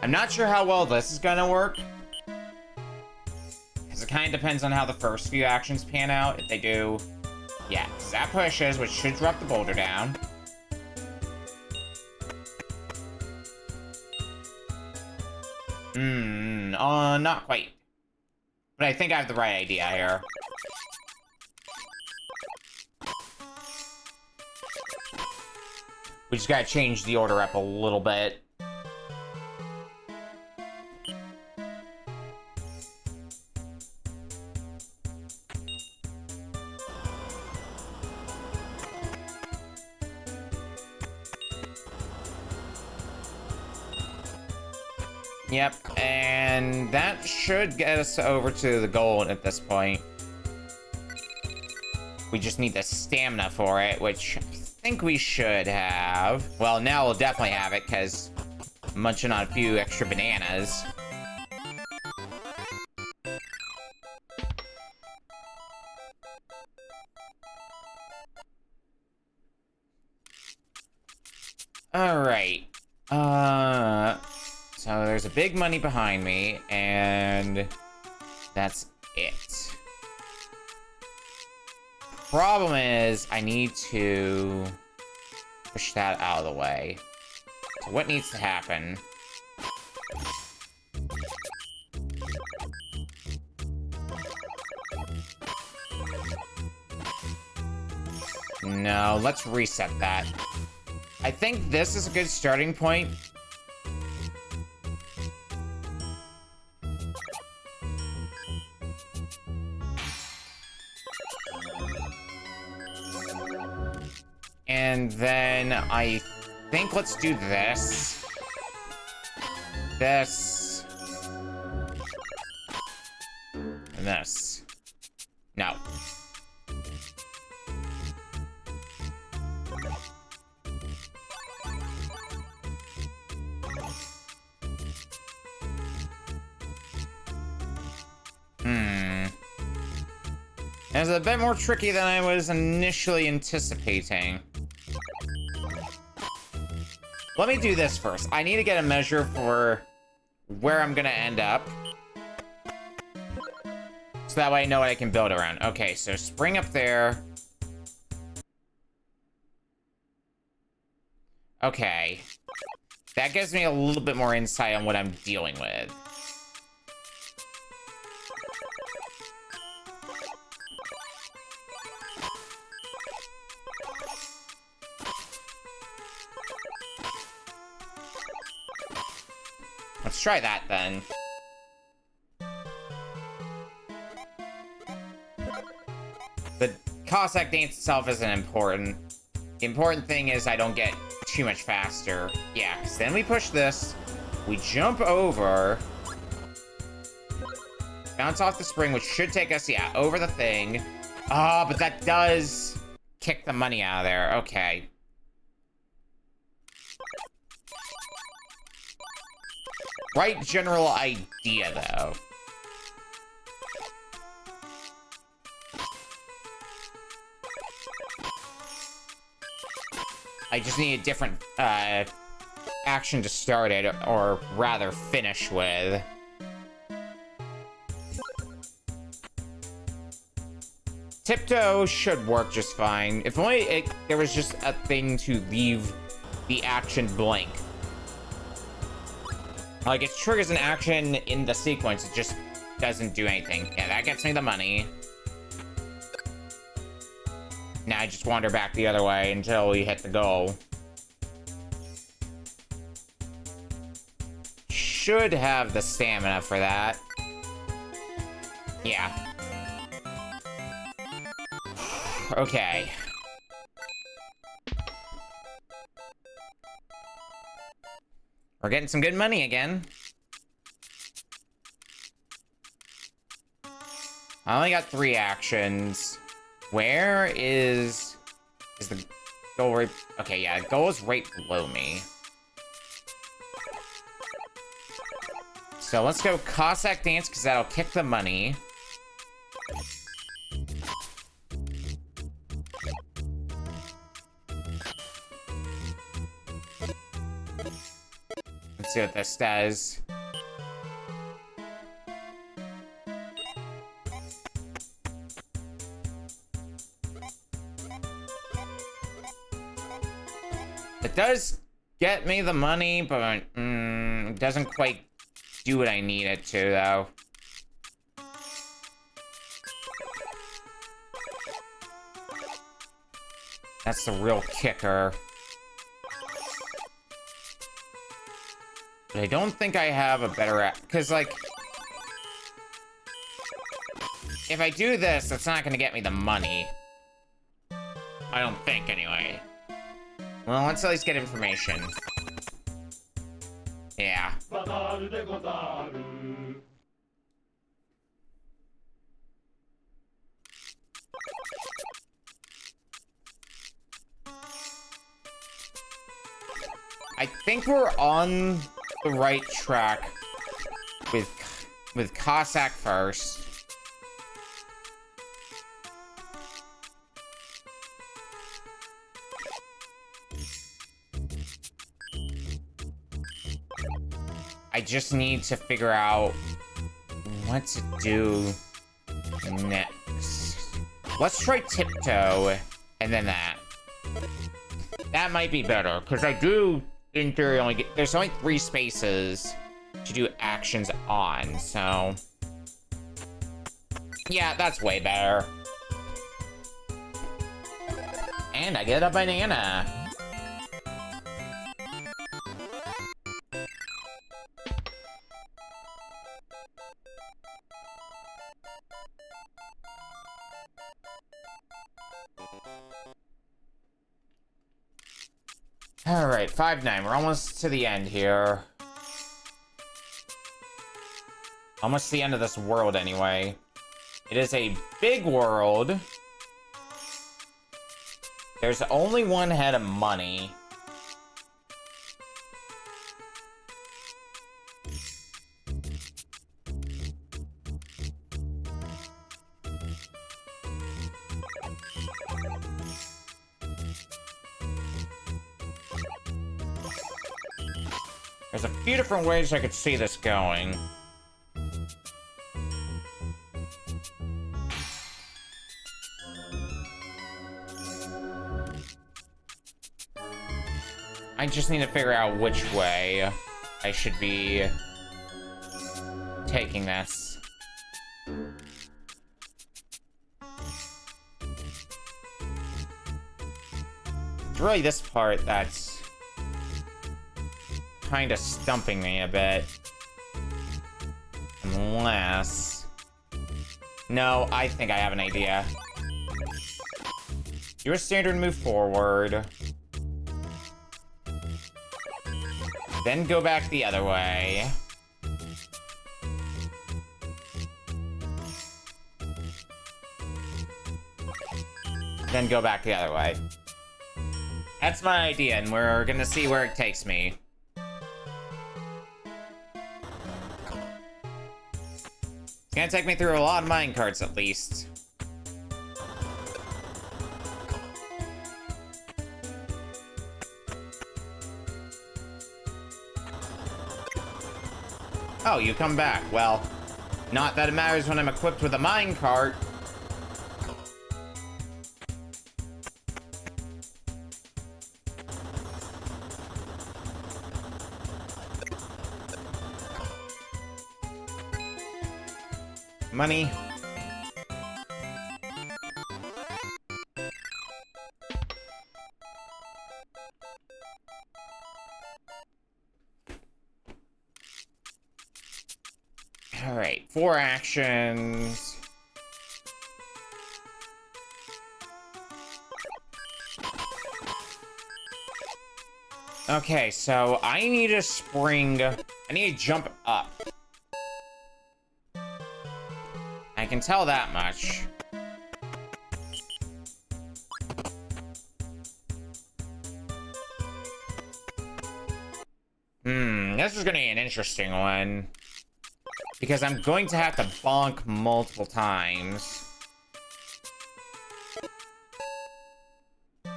I'm not sure how well this is gonna work. Because it kind of depends on how the first few actions pan out. If they do... Yeah, that pushes, which should drop the boulder down. Not quite. But I think I have the right idea here. We just gotta change the order up a little bit. Yep, and that should get us over to the goal at this point. We just need the stamina for it, which I think we should have. Well, now we'll definitely have it, because I'm munching on a few extra bananas. Alright. So there's a big money behind me, and that's it. Problem is, I need to push that out of the way. So what needs to happen? No, let's reset that. I think this is a good starting point. And then I think let's do this. This. And this. No. It's a bit more tricky than I was initially anticipating. Let me do this first. I need to get a measure for where I'm gonna end up. So that way I know what I can build around. Okay, so spring up there. Okay. That gives me a little bit more insight on what I'm dealing with. Let's try that then. Cossack dance itself isn't important. The important thing is I don't get too much faster. Yeah, because then we push this. We jump over. Bounce off the spring, which should take us, yeah, over the thing. Ah, but that does kick the money out of there. Okay. Right general idea, though. I just need a different action to start it, or rather finish with. Tiptoe should work just fine. If only there was just a thing to leave the action blank. Like, it triggers an action in the sequence, it just doesn't do anything. Yeah, that gets me the money. Now I just wander back the other way until we hit the goal. Should have the stamina for that. Yeah. Okay. We're getting some good money again. I only got 3 actions. Where is the goal right? Okay, yeah, the goal is right below me. So let's go Cossack dance, because that'll kick the money. Let's see what this does. It does get me the money, but it doesn't quite do what I need it to, though. That's the real kicker. But I don't think I have a better because, like, if I do this, that's not gonna get me the money. I don't think, anyway. Well, let's at least get information. Yeah. Bazaru De Gozaru. I think we're on the right track with Cossack first. I just need to figure out what to do next. Let's try Tiptoe and then that. That might be better, because I do, in theory, only get... There's only 3 spaces to do actions on, so... Yeah, that's way better. And I get a banana. Alright, 5-9. We're almost to the end here. Almost to the end of this world, anyway. It is a big world. There's only one head of money. There's a few different ways I could see this going. I just need to figure out which way I should be taking this. It's really this part that's kind of stumping me a bit. Unless... No, I think I have an idea. Do a standard move forward. Then go back the other way. Then go back the other way. That's my idea, and we're gonna see where it takes me. It's gonna take me through a lot of minecarts, at least. Oh, you come back. Well, not that it matters when I'm equipped with a minecart. Money. All right, 4 actions. Okay, so I need a spring. I need to jump up. I can tell that much. This is gonna be an interesting one. Because I'm going to have to bonk multiple times. And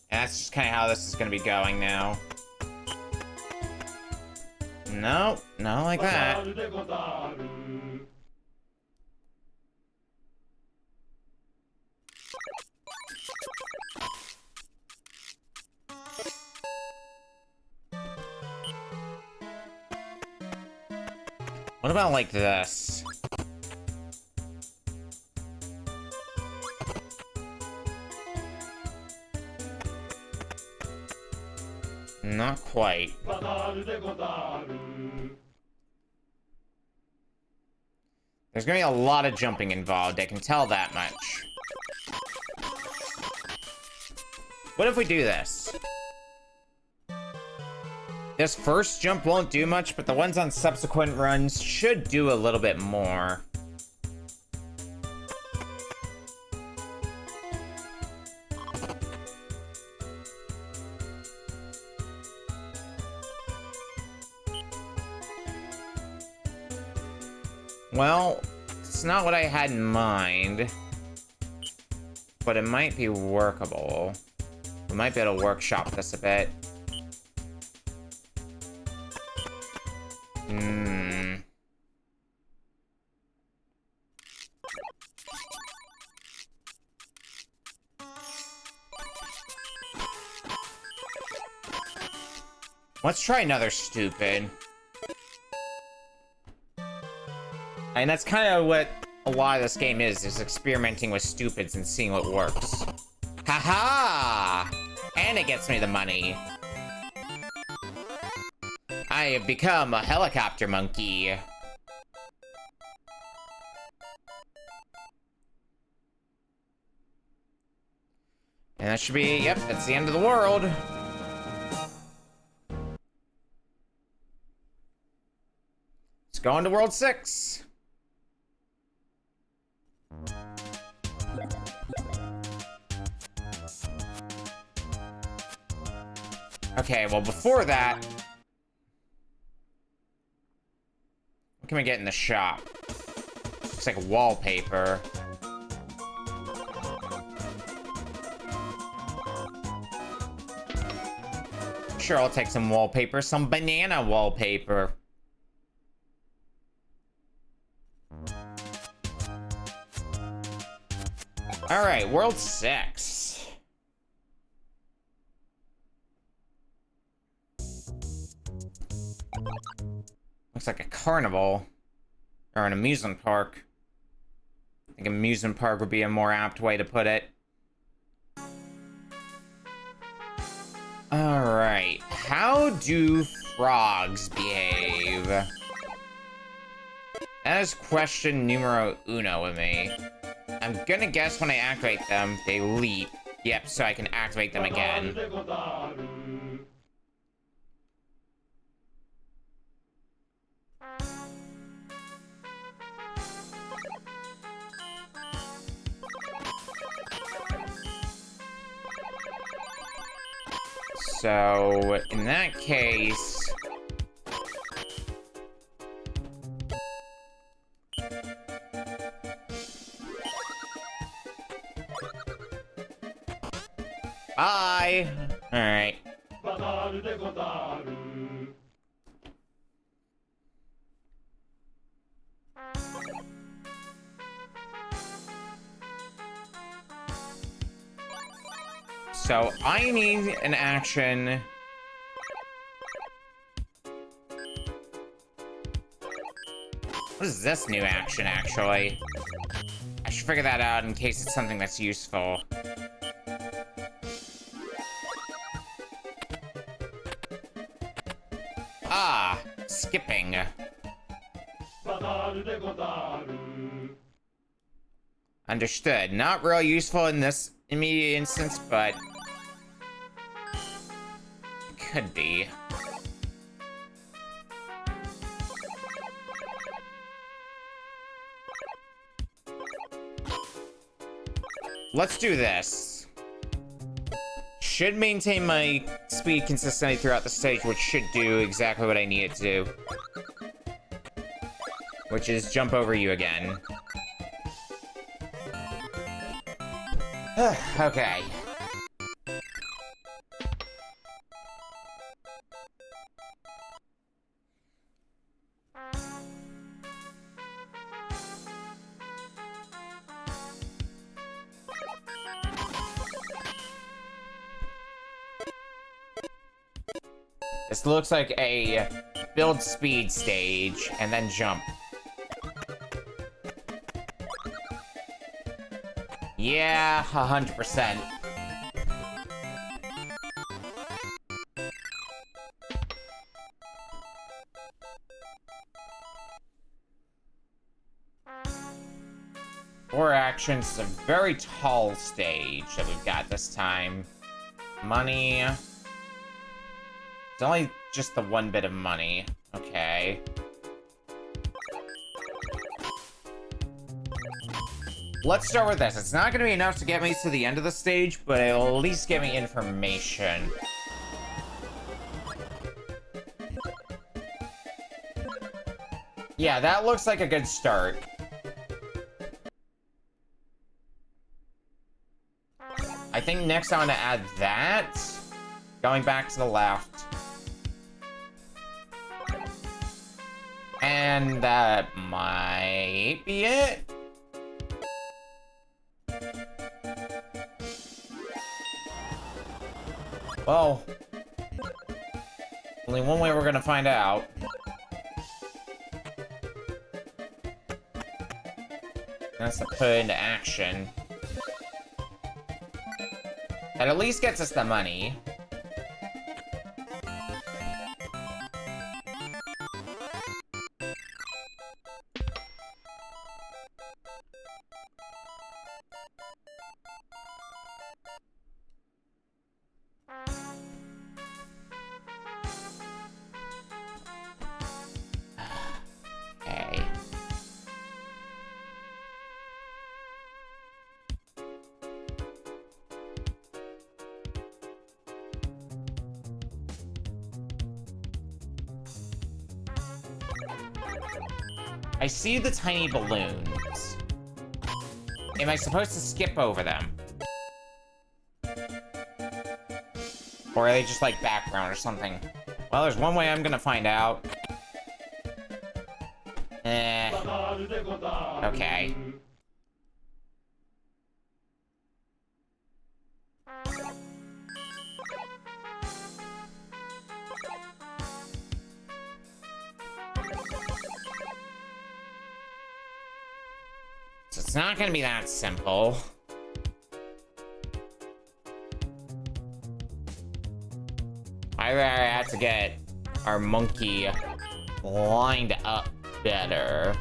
that's just kind of how this is going to be going now. Nope, not like that. Bazaru De Gozaru. What about like this? Not quite. Bazaru De Gozaru. There's gonna be a lot of jumping involved, I can tell that much. What if we do this? This first jump won't do much, but the ones on subsequent runs should do a little bit more. Well, it's not what I had in mind, but it might be workable. We might be able to workshop this a bit. Let's try another stupid. And that's kind of what a lot of this game is experimenting with stupids and seeing what works. Haha! And it gets me the money. I have become a helicopter monkey. And that should be, yep, that's the end of the world. Let's go on to World 6. Okay, well before that, what can we get in the shop? Looks like wallpaper. Sure, I'll take some wallpaper, some banana wallpaper. Alright, World 6. Looks like a carnival. Or an amusement park. I think amusement park would be a more apt way to put it. Alright, how do frogs behave? That is question numero uno with me. I'm gonna guess when I activate them, they leap. Yep, so I can activate them Bazaru again. De Gozaru. So, in that case... Bye! Alright. Bazaru De Gozaru. So, I need an action... What is this new action, actually? I should figure that out in case it's something that's useful. Ah, skipping. Bazaru De Gozaru. Understood. Not real useful in this immediate instance, but... it could be. Let's do this. Should maintain my speed consistently throughout the stage, which should do exactly what I need it to do. Which is jump over you again. Okay. This looks like a build speed stage, and then jump. Yeah, 100%. Four actions is a very tall stage that we've got this time. Money. It's only just the one bit of money. Okay. Let's start with this. It's not going to be enough to get me to the end of the stage, but it'll at least give me information. Yeah, that looks like a good start. I think next I want to add that. Going back to the left. And that might be it. Well, only one way we're gonna find out. That's to put into action. That at least gets us the money. Okay. I see the tiny balloons. Am I supposed to skip over them? Or are they just like background or something? Well, there's one way I'm gonna find out. Bazaru De Gozaru. Okay. So it's not gonna be that simple. Either I have to get our monkey lined up better.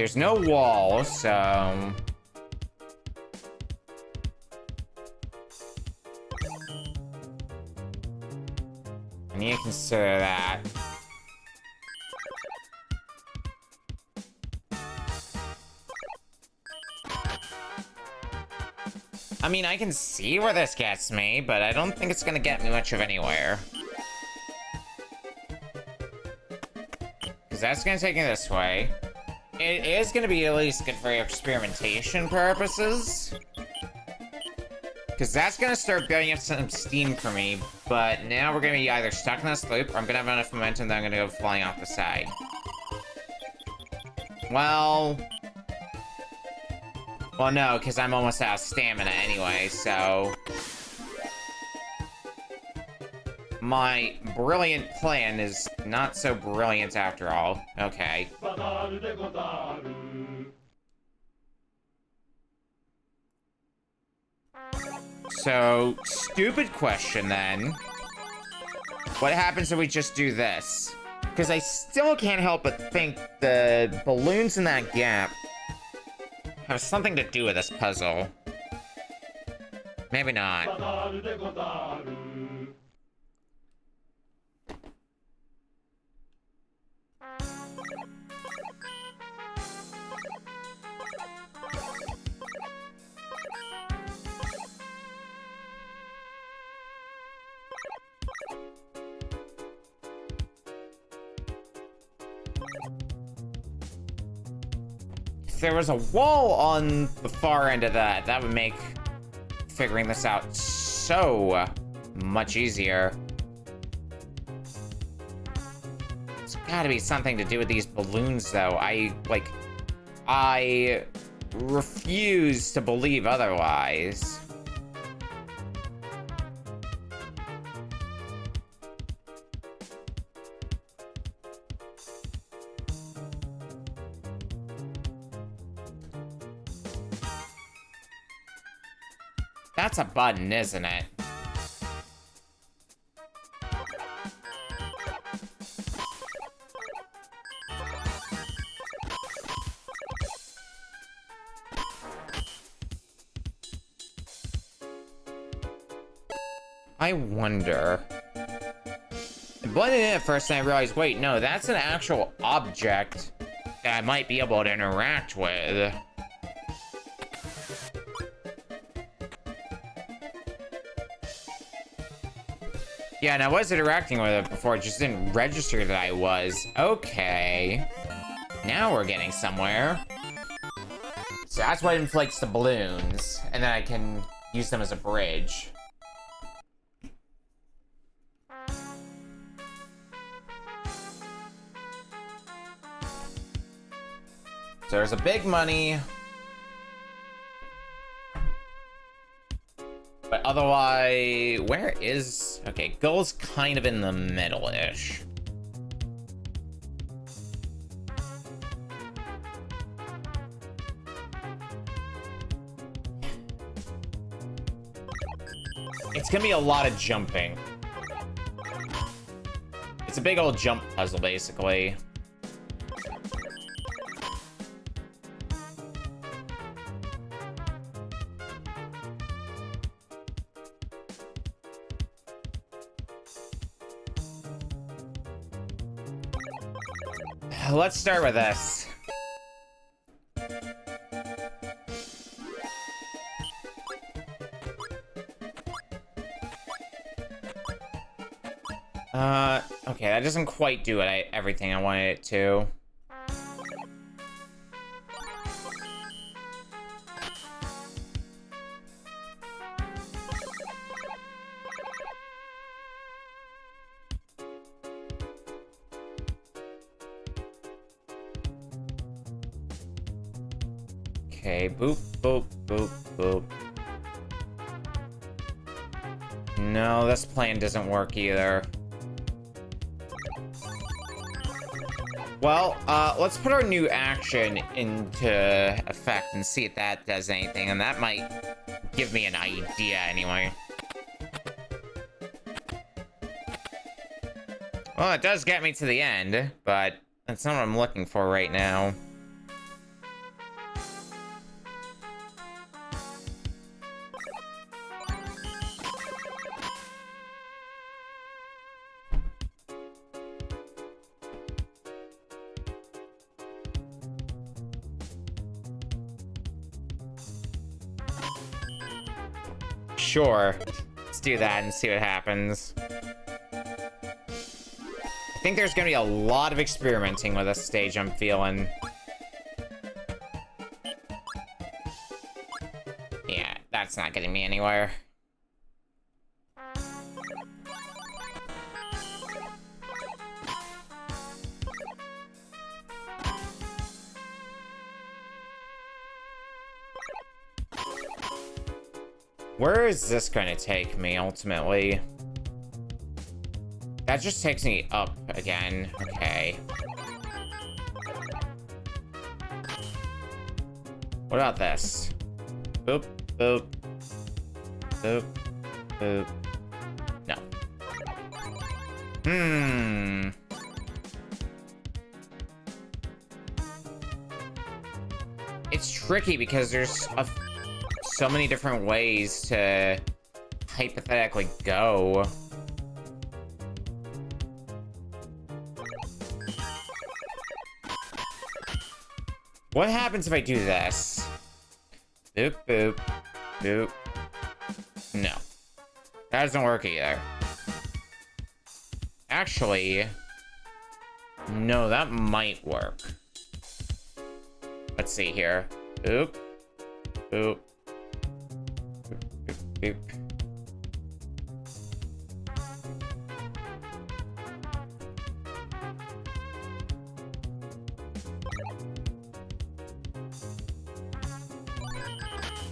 There's no wall, so... I need to consider that. I mean, I can see where this gets me, but I don't think it's gonna get me much of anywhere. Because that's gonna take me this way. It is gonna be at least good for experimentation purposes. Because that's gonna start building up some steam for me, but now we're gonna be either stuck in this loop, or I'm gonna have enough momentum that I'm gonna go flying off the side. Well, no, because I'm almost out of stamina anyway, so... My brilliant plan is not so brilliant after all. Okay. Bazaru De Gozaru. So, stupid question then. What happens if we just do this? Because I still can't help but think the balloons in that gap have something to do with this puzzle. Maybe not. Bazaru De Gozaru. If there was a wall on the far end of that, that would make figuring this out so much easier. It's gotta be something to do with these balloons, though. I refuse to believe otherwise. That's a button, isn't it? I wonder. I blended in at first and I realized, wait, no, that's an actual object that I might be able to interact with. Yeah, and I was interacting with it before, it just didn't register that I was. Okay. Now we're getting somewhere. So that's what inflates the balloons, and then I can use them as a bridge. So there's a big money. But otherwise, where is... Okay, goal's kind of in the middle-ish. It's gonna be a lot of jumping. It's a big old jump puzzle, basically. Let's start with this. Okay, that doesn't quite do everything I wanted it to. Okay, boop, boop, boop, boop. No, this plan doesn't work either. Well, let's put our new action into effect and see if that does anything, and that might give me an idea anyway. Well, it does get me to the end, but that's not what I'm looking for right now. Sure. Let's do that and see what happens. I think there's gonna be a lot of experimenting with this stage, I'm feeling. Yeah, that's not getting me anywhere. Where is this going to take me, ultimately? That just takes me up again. Okay. What about this? Boop, boop. Boop, boop. No. It's tricky because there's so many different ways to hypothetically go. What happens if I do this? Boop, boop, boop. No. That doesn't work either. Actually, no, that might work. Let's see here. Boop, boop. Boop.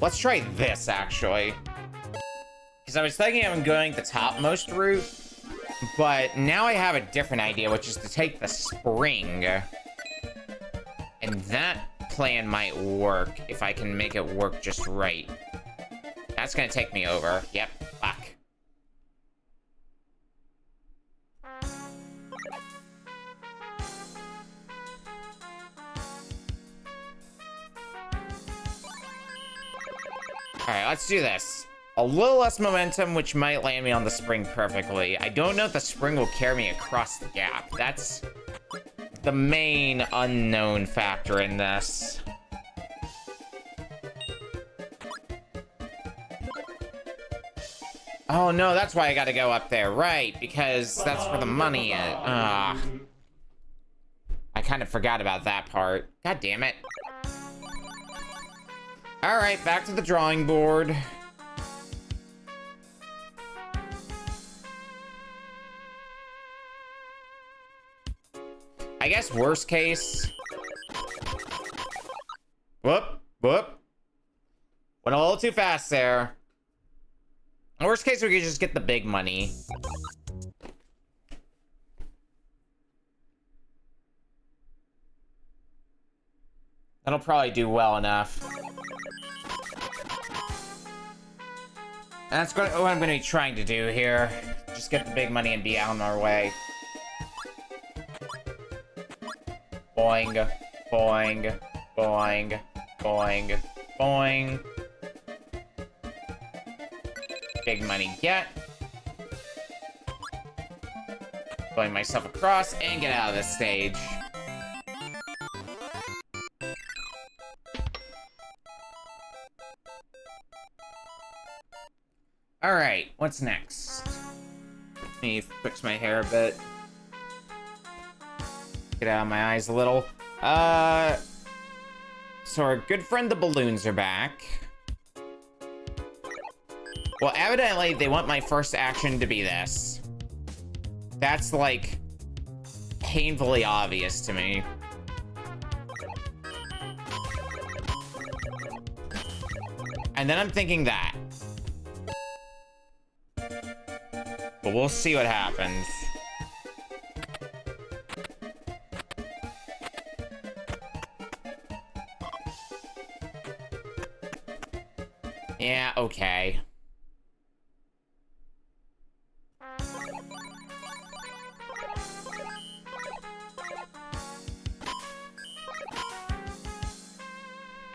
Let's try this, actually. Because I was thinking of going the topmost route, but now I have a different idea, which is to take the spring. And that plan might work if I can make it work just right. That's gonna take me over. Yep, fuck. Alright, let's do this. A little less momentum, which might land me on the spring perfectly. I don't know if the spring will carry me across the gap. That's the main unknown factor in this. Oh no, that's why I gotta go up there, right? Because that's where the money is. I kind of forgot about that part. God damn it. Alright, back to the drawing board. I guess worst case. Whoop, whoop. Went a little too fast there. Worst case, we could just get the big money. That'll probably do well enough. And that's what I'm going to be trying to do here. Just get the big money and be out on our way. Boing, boing, boing, boing, boing. Big money get. Going myself across and get out of this stage. Alright, what's next? Let me fix my hair a bit. Get out of my eyes a little. So our good friend the balloons are back. Well, evidently, they want my first action to be this. That's, like, painfully obvious to me. And then I'm thinking that. But we'll see what happens. Yeah, okay.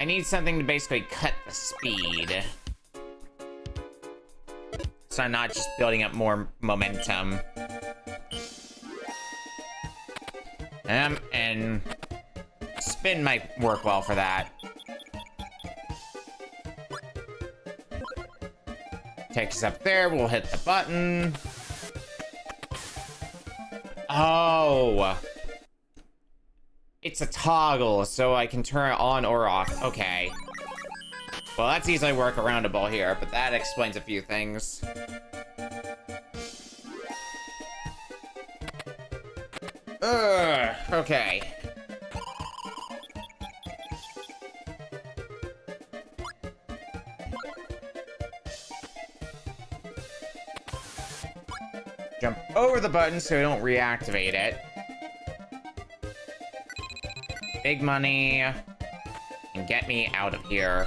I need something to basically cut the speed. So I'm not just building up more momentum. And spin might work well for that. Takes us up there. We'll hit the button. Oh. It's a toggle, so I can turn it on or off. Okay. Well, that's easily workaroundable here, but that explains a few things. Ugh, okay. Jump over the button so we don't reactivate it. Big money. And get me out of here.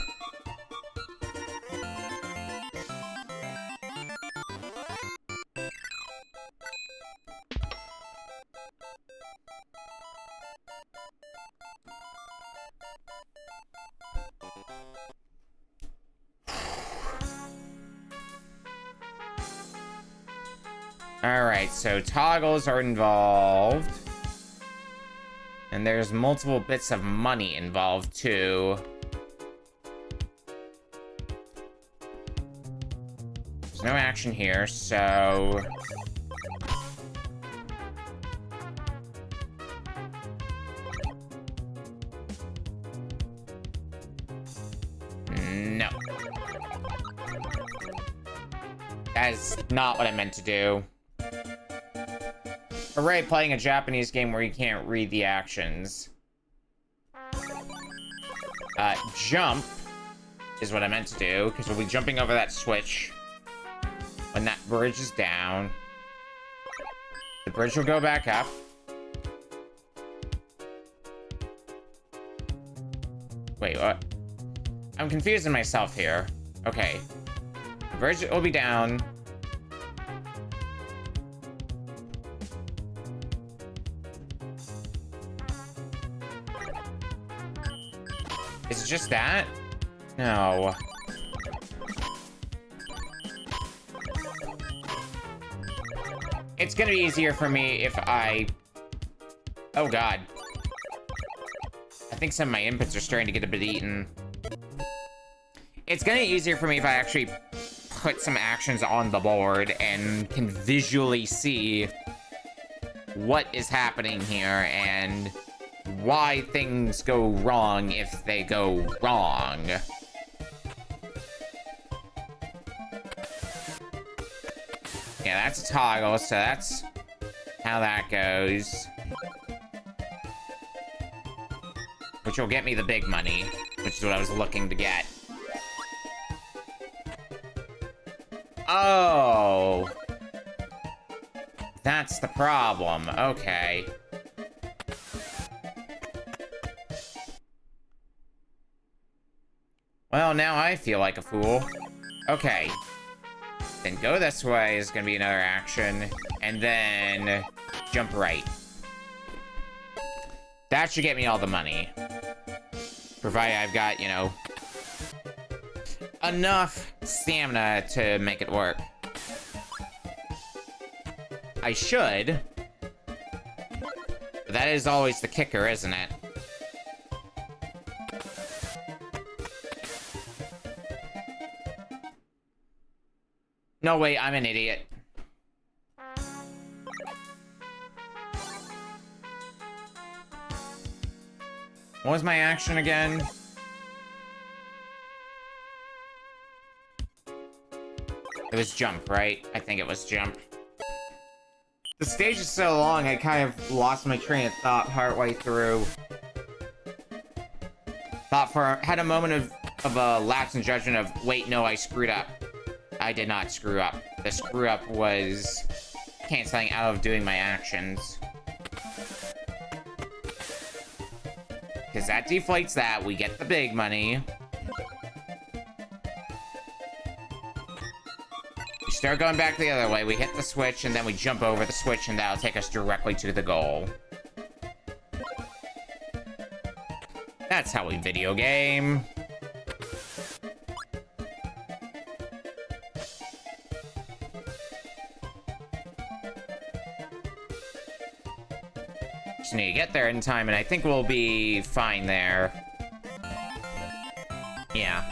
Alright, so toggles are involved. And there's multiple bits of money involved, too. There's no action here, so... No. That is not what I meant to do. Hooray, playing a Japanese game where you can't read the actions. Jump is what I meant to do, because we'll be jumping over that switch when that bridge is down. The bridge will go back up. Wait, what? I'm confusing myself here. Okay. The bridge will be down. Is it just that? No. It's gonna be easier for me if I... Oh god. I think some of my inputs are starting to get a bit eaten. It's gonna be easier for me if I actually put some actions on the board and can visually see what is happening here and why things go wrong if they go wrong. Yeah, that's a toggle, so that's how that goes. Which will get me the big money, which is what I was looking to get. Oh! That's the problem. Okay. Well, now I feel like a fool. Okay. Then go this way is gonna be another action. And then jump right. That should get me all the money. Provided I've got, you know, enough stamina to make it work. I should. But that is always the kicker, isn't it? No, wait, I'm an idiot. What was my action again? It was jump, right? I think it was jump. The stage is so long, I kind of lost my train of thought partway through. Had a moment of a lapse in judgment of, wait, no, I screwed up. I did not screw up. The screw up was canceling out of doing my actions. Because that deflates that, we get the big money. We start going back the other way, we hit the switch, and then we jump over the switch, and that'll take us directly to the goal. That's how we video game. Just need to get there in time, and I think we'll be fine there. Yeah.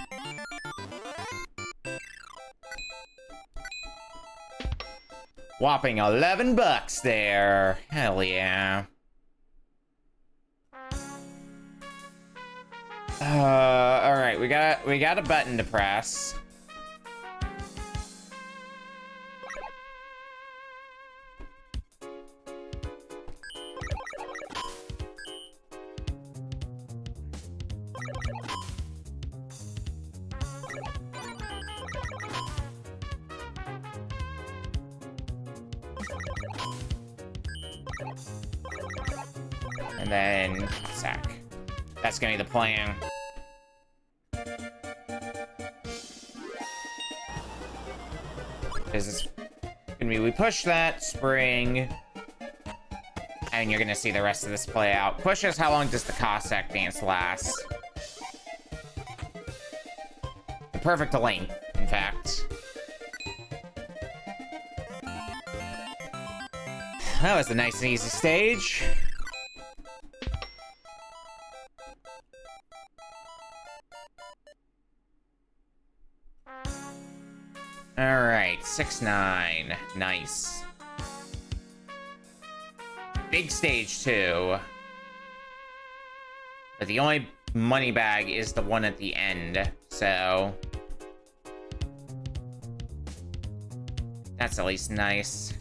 Whopping 11 bucks there. Hell yeah. Alright, we got a button to press. And then sack. That's gonna be the plan. Because it's gonna be, we push that, spring, and you're gonna see the rest of this play out. Question is, how long does the Cossack dance last? The perfect length, in fact. That was a nice and easy stage. Alright, 6-9. Nice. Big stage 2. But the only money bag is the one at the end, so... that's at least nice.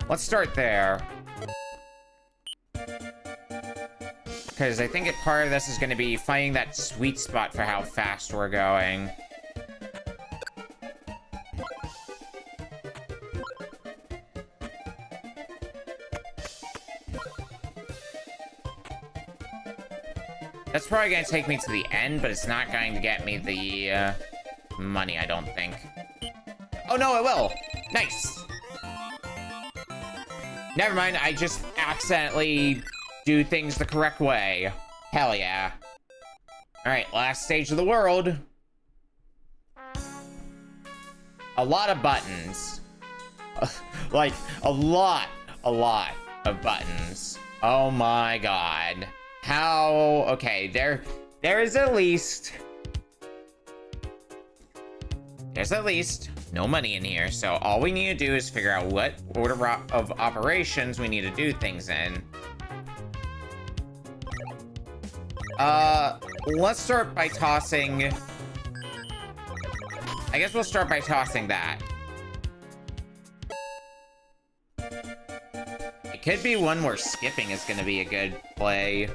Let's start there. Because I think part of this is going to be finding that sweet spot for how fast we're going. That's probably going to take me to the end, but it's not going to get me the money, I don't think. Oh no, it will! Nice! Never mind, I just accidentally do things the correct way. Hell yeah. Alright, last stage of the world. A lot of buttons. Like, a lot of buttons. Oh my god. How... okay, there is at least... there's at least no money in here, so all we need to do is figure out what order of operations we need to do things in. Let's start by tossing... I guess we'll start by tossing that. It could be one where skipping is gonna be a good play.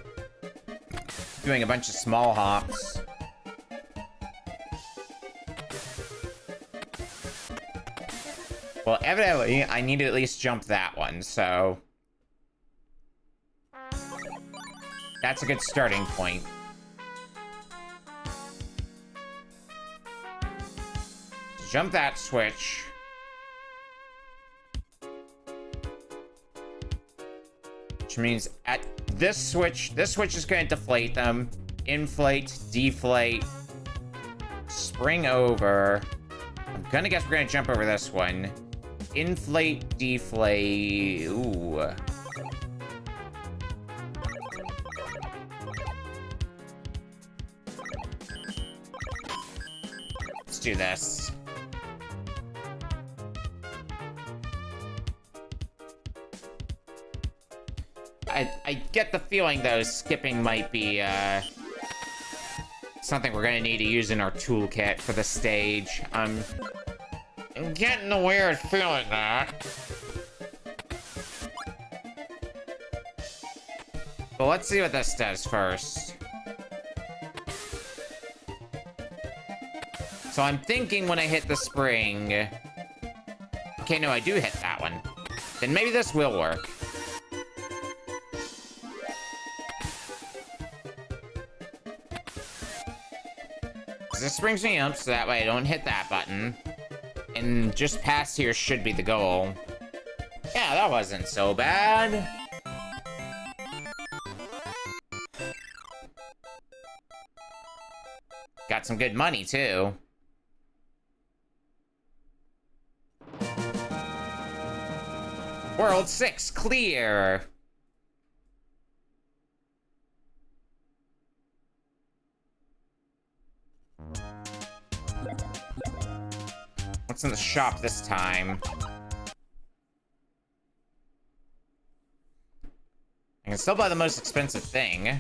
Doing a bunch of small hops. Well, evidently, I need to at least jump that one, so... that's a good starting point. Jump that switch. Which means at this switch is going to deflate them. Inflate, deflate, spring over. I'm gonna guess we're gonna jump over this one. Inflate, deflate. Ooh. Let's do this. I get the feeling, though, skipping might be, something we're gonna need to use in our toolkit for the stage. I'm getting a weird feeling that. But let's see what this does first. So I'm thinking when I hit the spring... okay, no, I do hit that one. Then maybe this will work. This brings me up so that way I don't hit that button. And just past here should be the goal. Yeah, that wasn't so bad. Got some good money, too. World 6 clear. What's in the shop this time? I can still buy the most expensive thing.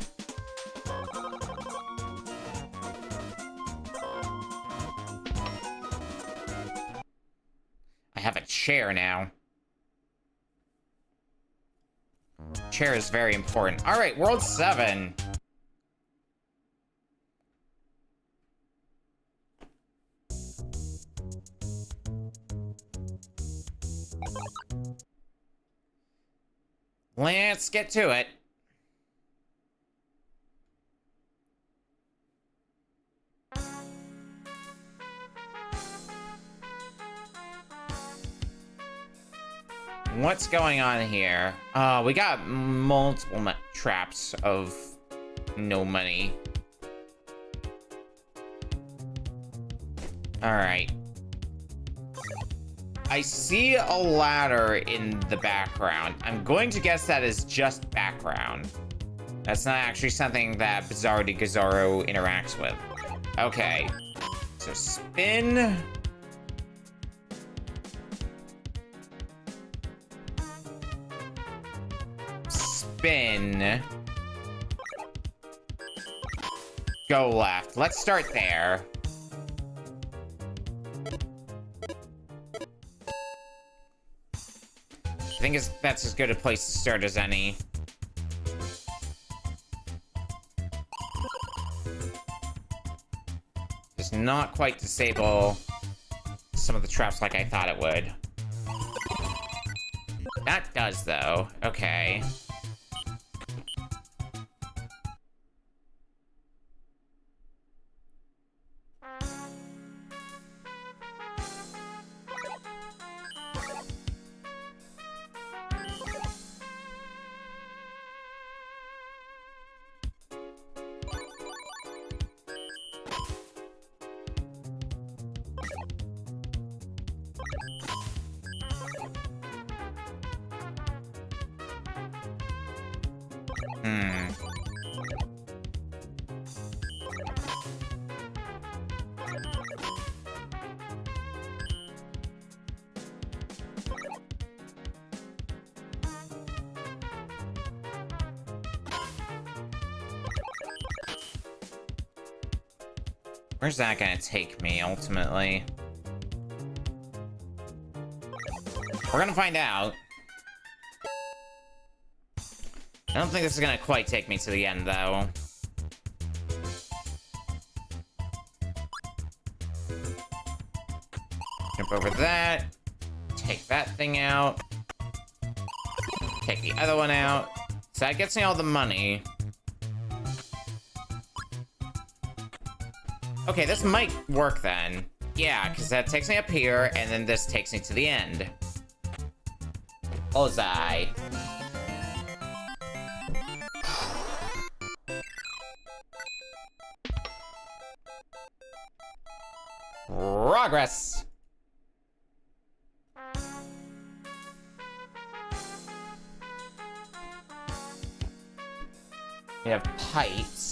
I have a chair now. Chair is very important. Alright, World 7. Let's get to it. What's going on here? We got multiple traps of no money. Alright. I see a ladder in the background. I'm going to guess that is just background. That's not actually something that Bazaru De Gozaru interacts with. Okay. So spin. Spin. Go left. Let's start there. I think that's as good a place to start as any. Does not quite disable some of the traps like I thought it would. That does, though. Okay. Where's that gonna take me, ultimately? We're gonna find out. I don't think this is gonna quite take me to the end, though. Jump over that. Take that thing out. Take the other one out. So that gets me all the money. Okay, this might work then. Yeah, because that takes me up here, and then this takes me to the end. Bullseye. Progress. We have pipes.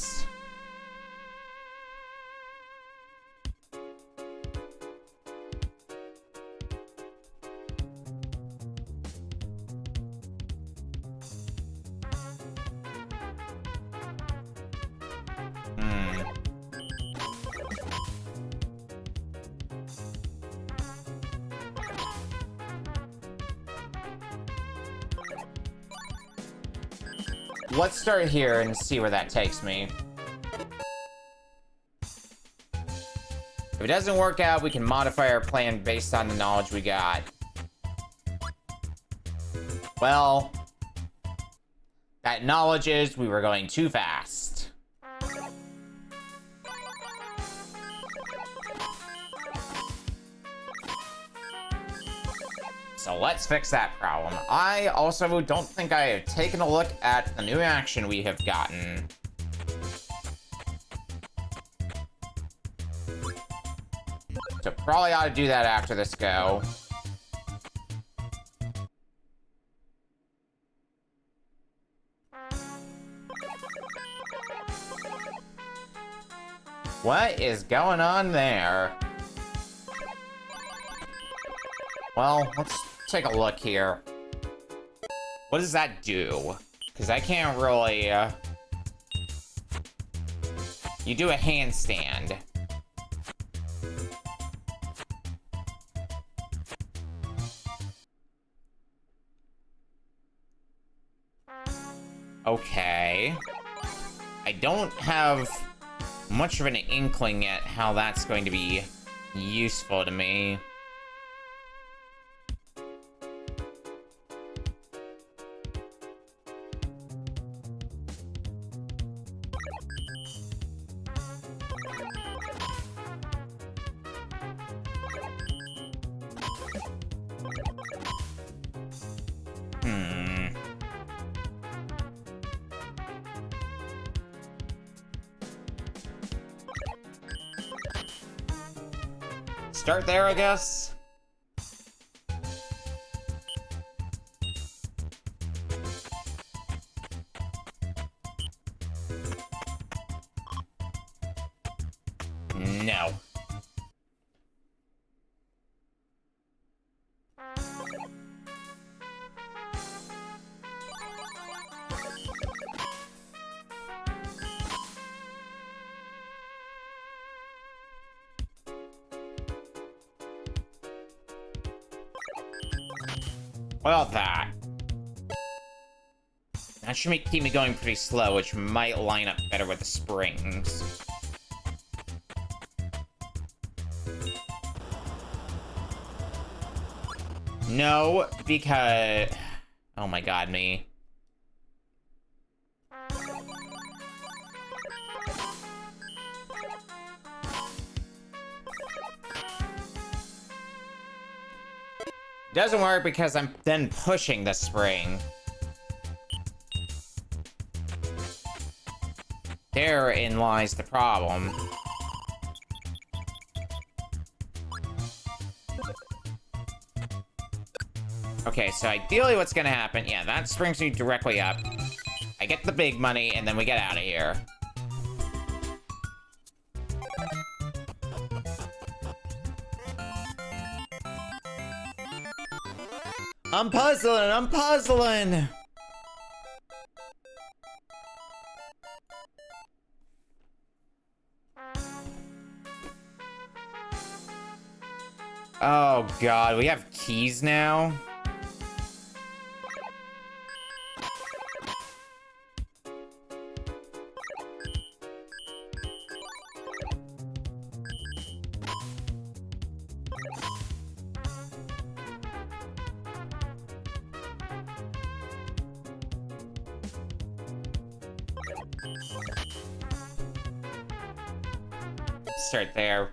Let's start here and see where that takes me. If it doesn't work out, we can modify our plan based on the knowledge we got. Well, that knowledge is we were going too fast. So let's fix that problem. I also don't think I have taken a look at the new action we have gotten. So probably ought to do that after this go. What is going on there? Well, let's take a look here. What does that do? Because I can't really, You do a handstand. Okay. I don't have much of an inkling at how that's going to be useful to me. Start there, I guess? No. Well, that should keep me going pretty slow, which might line up better with the springs. No, because... Oh my god, me. Doesn't work because I'm then pushing the spring. Therein lies the problem. Okay, so ideally what's gonna happen... Yeah, that springs me directly up. I get the big money, and then we get out of here. I'm puzzling! Oh god, we have keys now? Start there.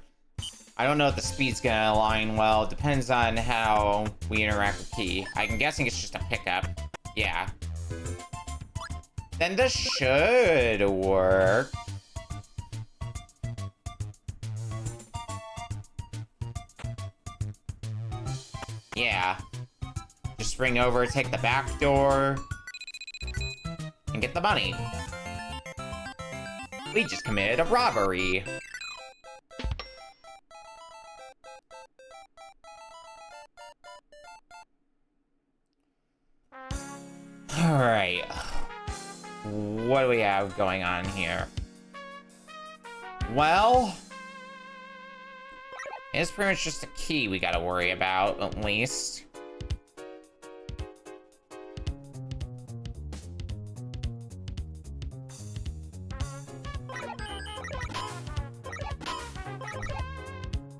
I don't know if the speed's gonna align well. Depends on how we interact with key. I'm guessing it's just a pickup. Yeah. Then this should work. Yeah. Just spring over, take the back door, and get the money. We just committed a robbery. Alright. What do we have going on here? Well, it's pretty much just a key we gotta worry about, at least.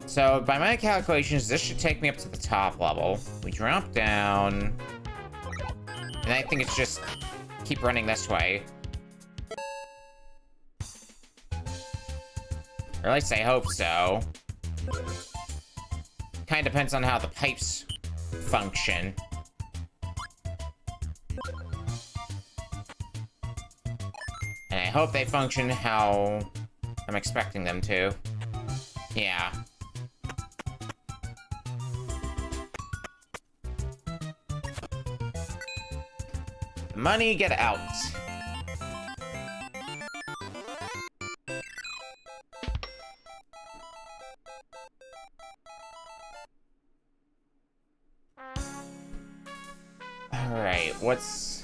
So, by my calculations, this should take me up to the top level. We drop down... And I think it's just keep running this way. Or at least I hope so. Kind of depends on how the pipes function. And I hope they function how I'm expecting them to. Yeah. Money, get out. Alright, what's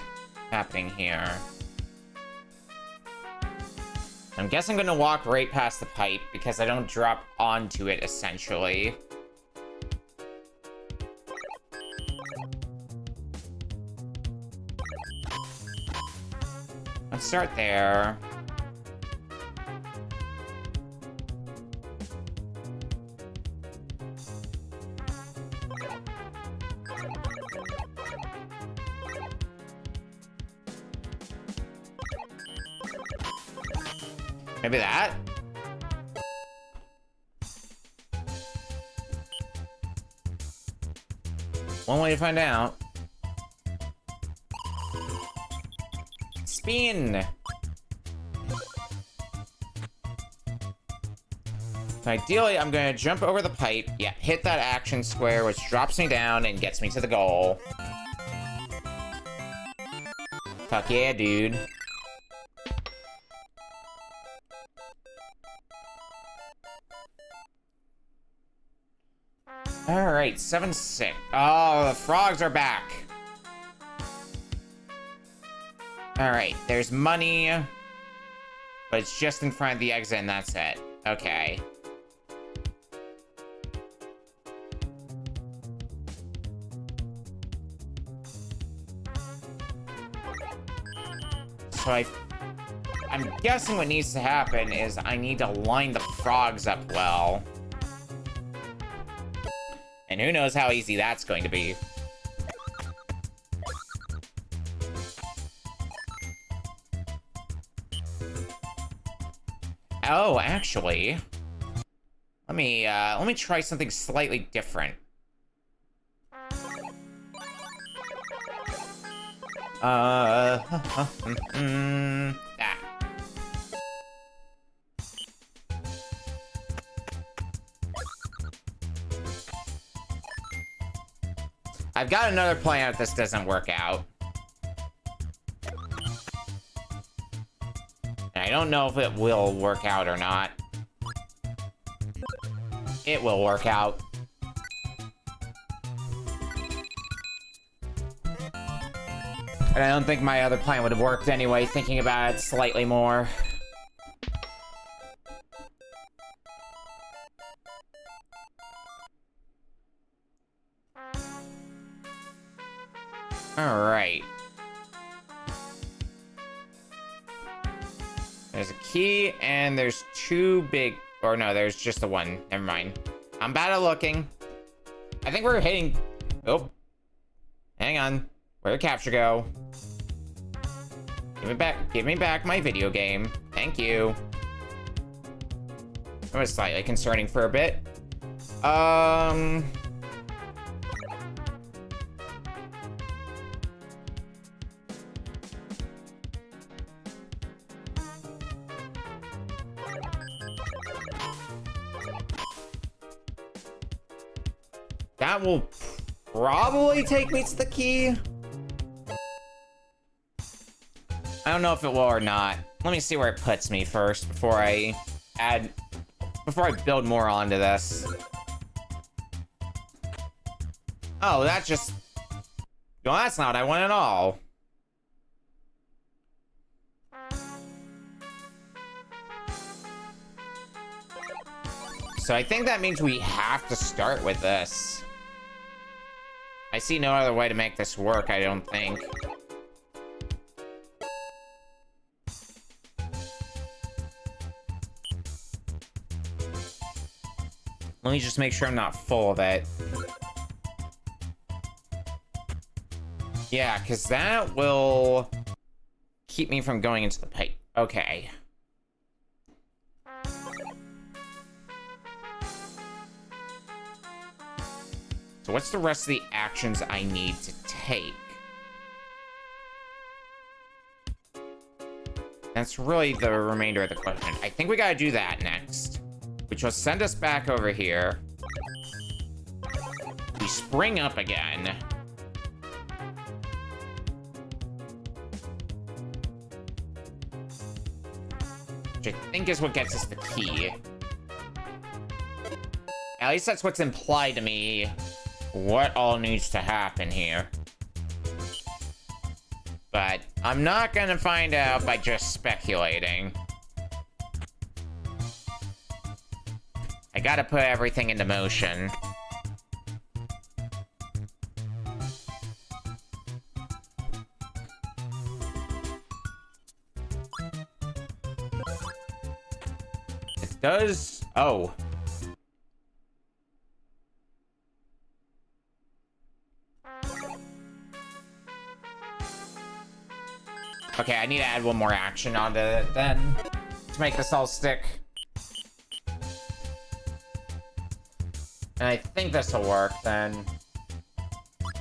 happening here? I'm guessing I'm gonna walk right past the pipe because I don't drop onto it, essentially. Let's start there. Maybe that? One way to find out. Spin! So ideally, I'm gonna jump over the pipe, yeah, hit that action square, which drops me down and gets me to the goal. Fuck yeah, dude. Alright, 7-6. Oh, the frogs are back. Alright, there's money. But it's just in front of the exit and that's it. Okay. So I'm guessing what needs to happen is I need to line the frogs up well. And who knows how easy that's going to be. Oh, actually, let me try something slightly different. Ah. I've got another plan if this doesn't work out. And I don't know if it will work out or not. It will work out. And I don't think my other plan would have worked anyway, thinking about it slightly more. Alright. There's a key, and there's two big... Or no, there's just the one. Never mind. I'm bad at looking. I think we're hitting... Oh. Hang on. Where'd the capture go? Give me back my video game. Thank you. That was slightly concerning for a bit. That will probably take me to the key. I don't know if it will or not. Let me see where it puts me first before I build more onto this. Oh, that just... No, that's not what I want at all. So I think that means we have to start with this. I see no other way to make this work, I don't think. Let me just make sure I'm not full of it. Yeah, because that will keep me from going into the pipe. Okay. So what's the rest of the actions I need to take? That's really the remainder of the question. I think we gotta do that next, which will send us back over here. We spring up again. Which I think is what gets us the key. At least that's what's implied to me. What all needs to happen here? But I'm not gonna find out by just speculating. I gotta put everything into motion. It does... Oh. Okay, I need to add one more action onto it then to make this all stick. And I think this will work then.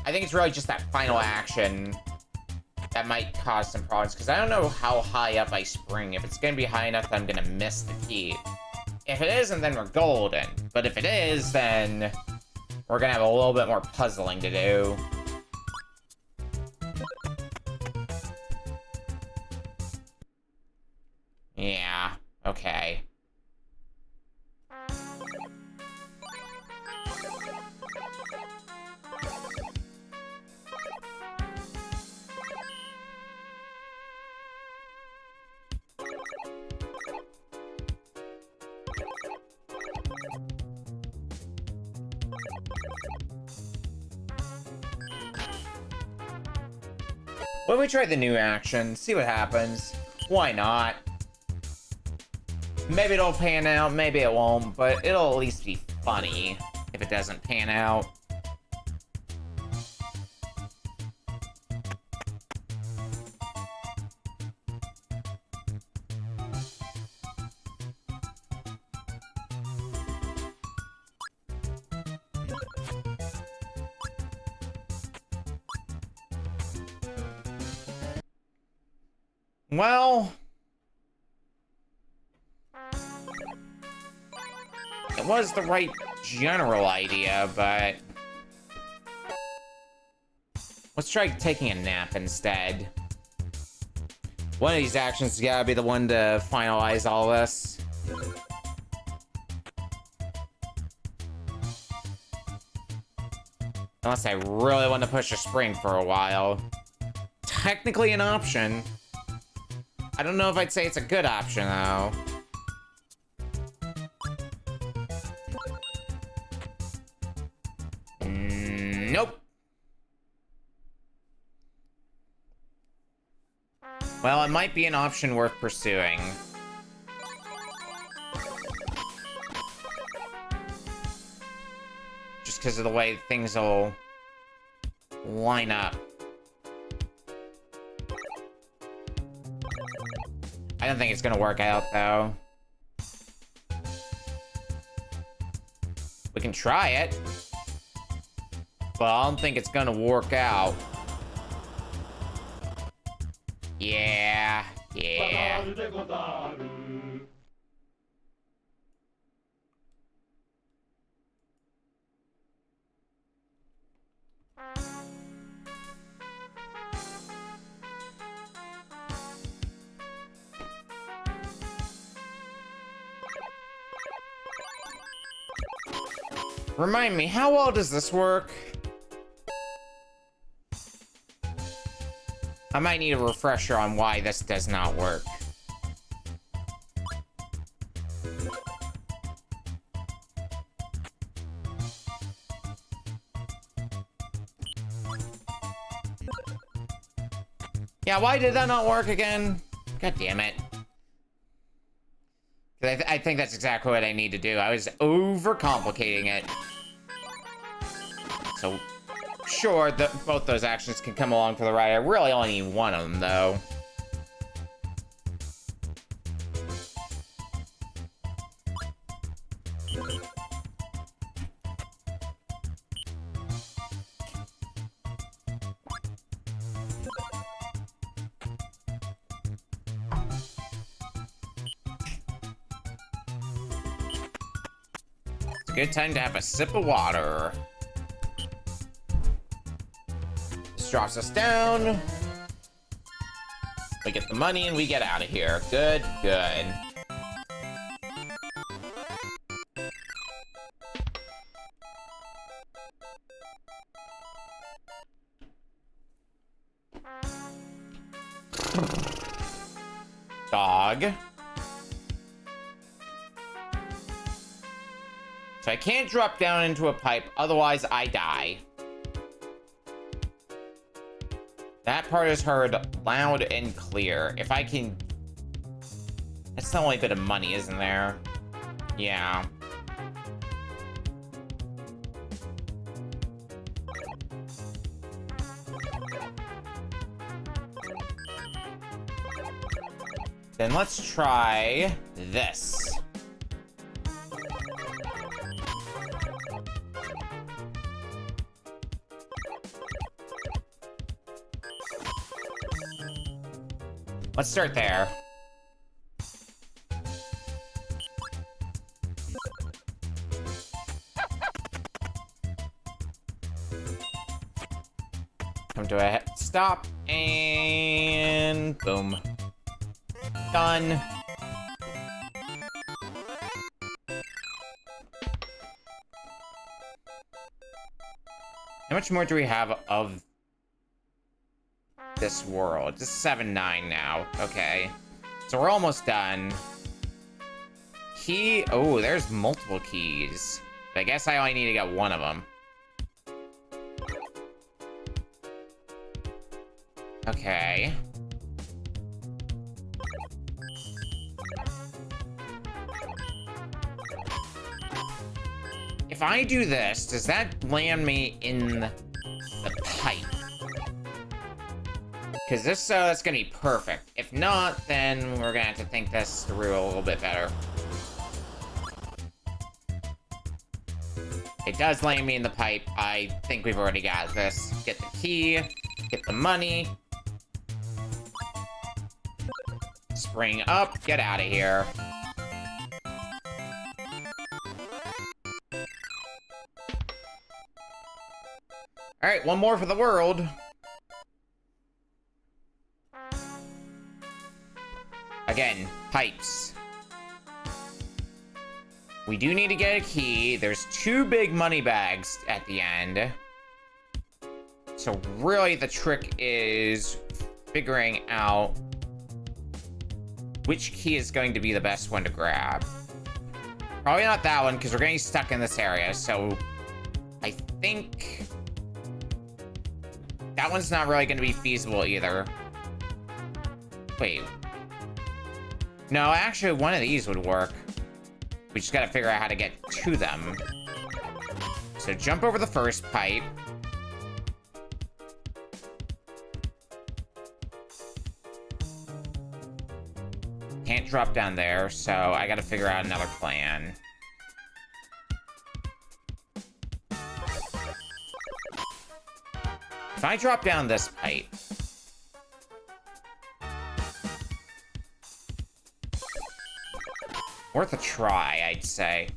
I think it's really just that final action that might cause some problems, because I don't know how high up I spring. If it's going to be high enough that I'm going to miss the key. If it isn't, then we're golden. But if it is, then we're going to have a little bit more puzzling to do. Yeah, okay. Well, we try the new action, see what happens. Why not? Maybe it'll pan out, maybe it won't, but it'll at least be funny if it doesn't pan out. Well, it was the right general idea, but let's try taking a nap instead. One of these actions has gotta be the one to finalize all this. Unless I really want to push a spring for a while. Technically an option. I don't know if I'd say it's a good option, though. Nope. Well, it might be an option worth pursuing. Just because of the way things will line up. I don't think it's gonna work out, though. We can try it. But I don't think it's gonna work out. Yeah. Bazaru De Gozaru. Remind me, how well does this work? I might need a refresher on why this does not work. Yeah, why did that not work again? God damn it. I think that's exactly what I need to do. I was overcomplicating it. So, sure, both those actions can come along for the ride. I really only need one of them, though. It's a good time to have a sip of water. This drops us down. We get the money and we get out of here. Good, good. So I can't drop down into a pipe, otherwise I die. That part is heard loud and clear. If I can... That's the only bit of money, isn't there? Yeah. Then let's try this. Let's start there. Come to a stop, and boom. Done. How much more do we have of this world? It's 7-9 now. Okay. So we're almost done. Key. Oh, there's multiple keys. But I guess I only need to get one of them. Okay. If I do this, does that land me in the pipe? Because this, that's gonna be perfect. If not, then we're gonna have to think this through a little bit better. It does land me in the pipe. I think we've already got this. Get the key, get the money. Spring up, get out of here. All right, one more for the world. Again, pipes. We do need to get a key. There's 2 big money bags at the end. So really the trick is figuring out which key is going to be the best one to grab. Probably not that one, because we're getting stuck in this area, so I think that one's not really going to be feasible either. Wait. No, actually, one of these would work. We just gotta figure out how to get to them. So jump over the first pipe. Can't drop down there, so I gotta figure out another plan. If I drop down this pipe... Worth a try, I'd say.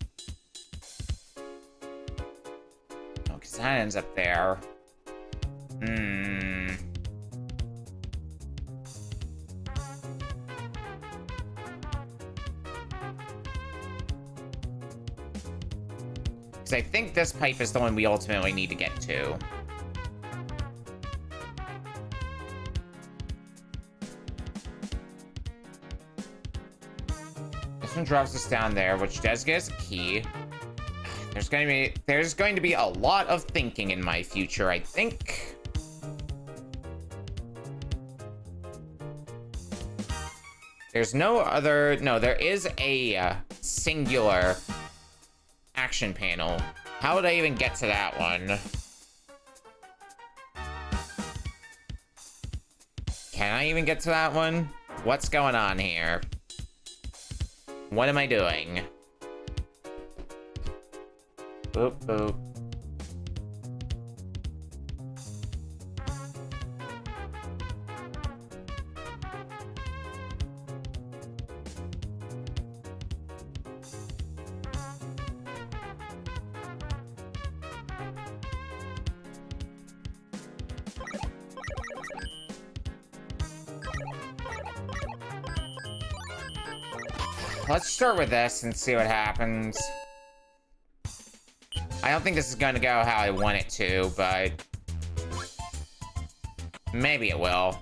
Oh, because that ends up there. Because I think this pipe is the one we ultimately need to get to. This one drops us down there, which does get us a key. There's going to be a lot of thinking in my future, I think. There's no other... No, there is a singular action panel. How would I even get to that one? Can I even get to that one? What's going on here? What am I doing? Boop, boop. Let's start with this and see what happens. I don't think this is gonna go how I want it to, but maybe it will.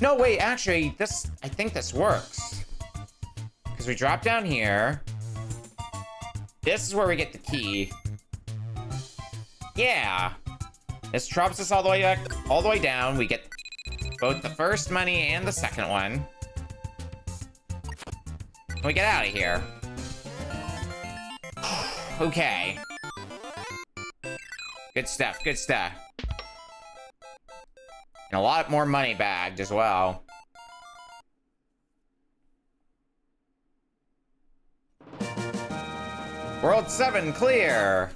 No, wait, actually, I think this works. Because we drop down here, This is where we get the key. Yeah. This drops us all the way back, all the way down. We get both the first money and the second one. And we get out of here. Okay. Good stuff, good stuff. And a lot more money bagged as well. World 7 clear!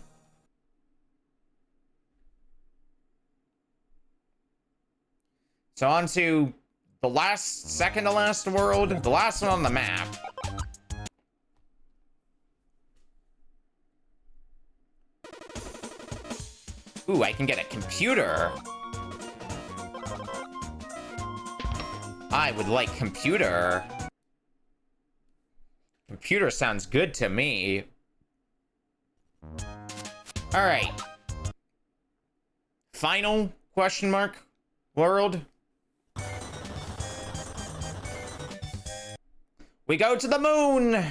So on to the last, second to last world, the last one on the map. Ooh, I can get a computer. I would like computer. Computer sounds good to me. All right. Final question mark world. We go to the moon.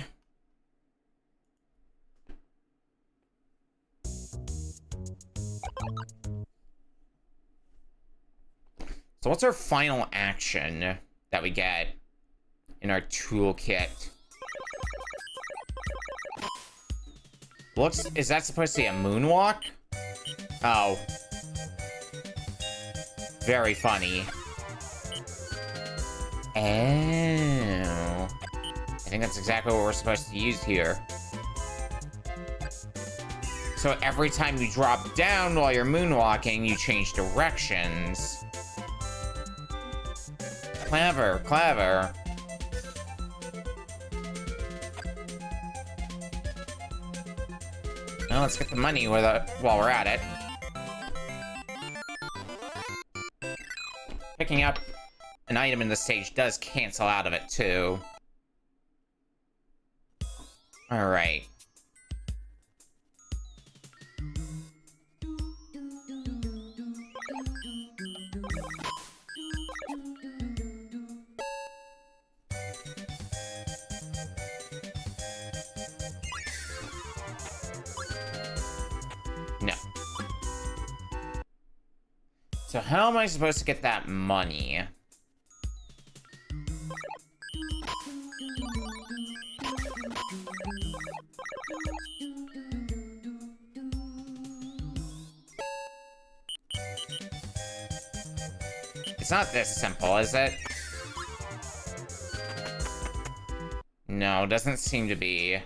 So what's our final action that we get in our toolkit? Looks, is that supposed to be a moonwalk? Oh. Very funny. Oh. I think that's exactly what we're supposed to use here. So every time you drop down while you're moonwalking, you change directions. Clever, clever. Well, let's get the money while we're at it. Picking up an item in the stage does cancel out of it, too. Alright. No. So how am I supposed to get that money? It's not this simple, is it? No, doesn't seem to be.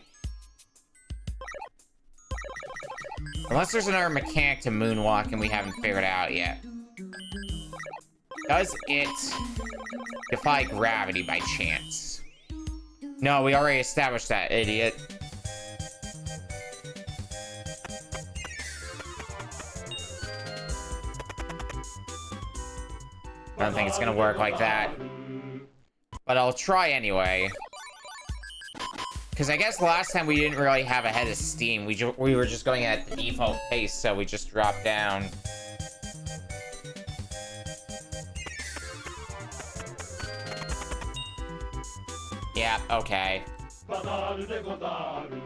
Unless there's another mechanic to moonwalk and we haven't figured out yet. Does it defy gravity by chance? No, we already established that, idiot. I don't think it's gonna work like that. But I'll try anyway. Because I guess last time we didn't really have a head of steam. We were just going at the default pace, so we just dropped down. Yeah, okay. Bazaru De Gozaru.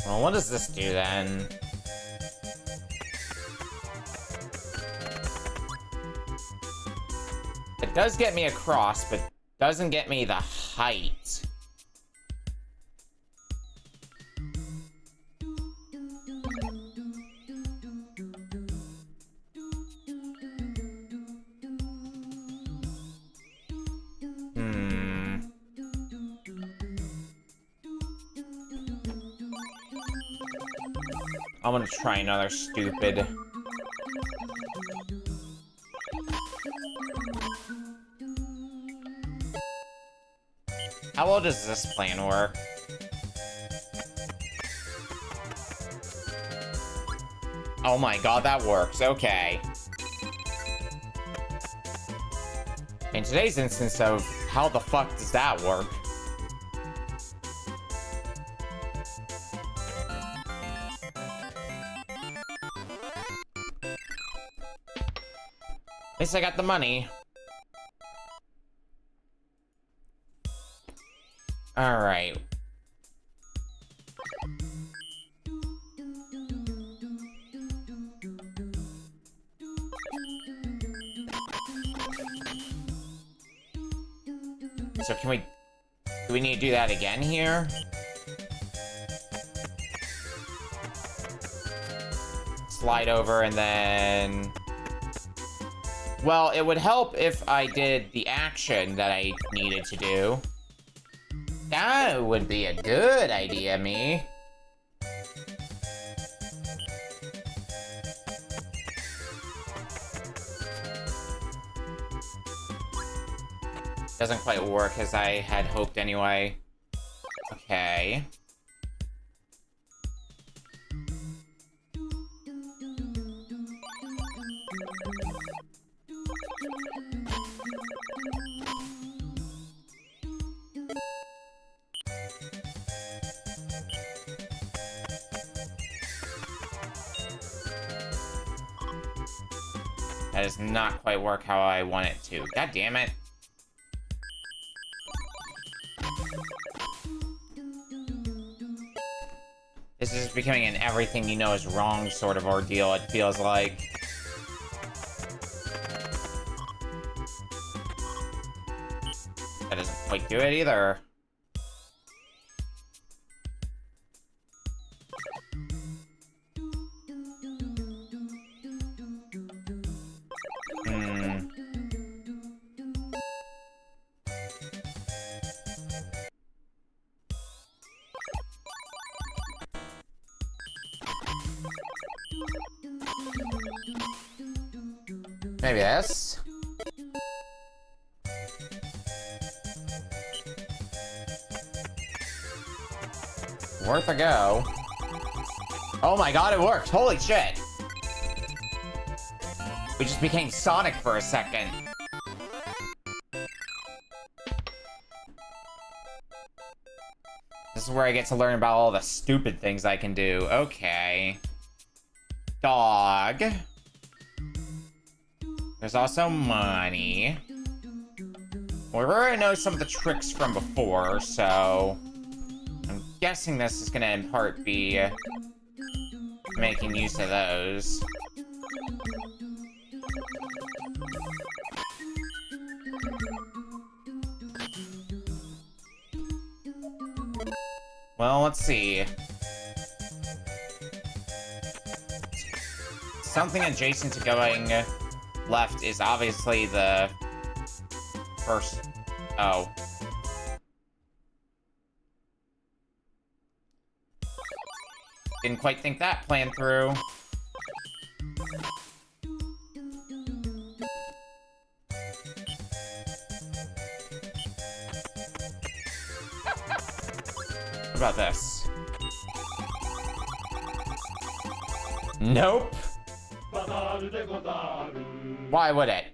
Well, what does this do then? It does get me across, but doesn't get me the height. I'm gonna try another stupid. How well does this plan work? Oh my god, that works. Okay. In today's instance of how the fuck does that work? At least I got the money. Alright. So can we... Do we need to do that again here? Slide over and then... Well, it would help if I did the action that I needed to do. That would be a good idea, me. Doesn't quite work as I had hoped anyway. Okay. That does not quite work how I want it to. God damn it. This is becoming an everything you know is wrong sort of ordeal, it feels like. That doesn't quite do it either. Maybe this. Worth a go. Oh my god, it worked! Holy shit! We just became Sonic for a second. This is where I get to learn about all the stupid things I can do. Okay. Dog. There's also money. We already know some of the tricks from before, so... I'm guessing this is gonna in part be... making use of those. Well, let's see. Something adjacent to going left is obviously the first... Oh. Didn't quite think that plan through. What about this? Nope. Bazaru De Gozaru. Why would it?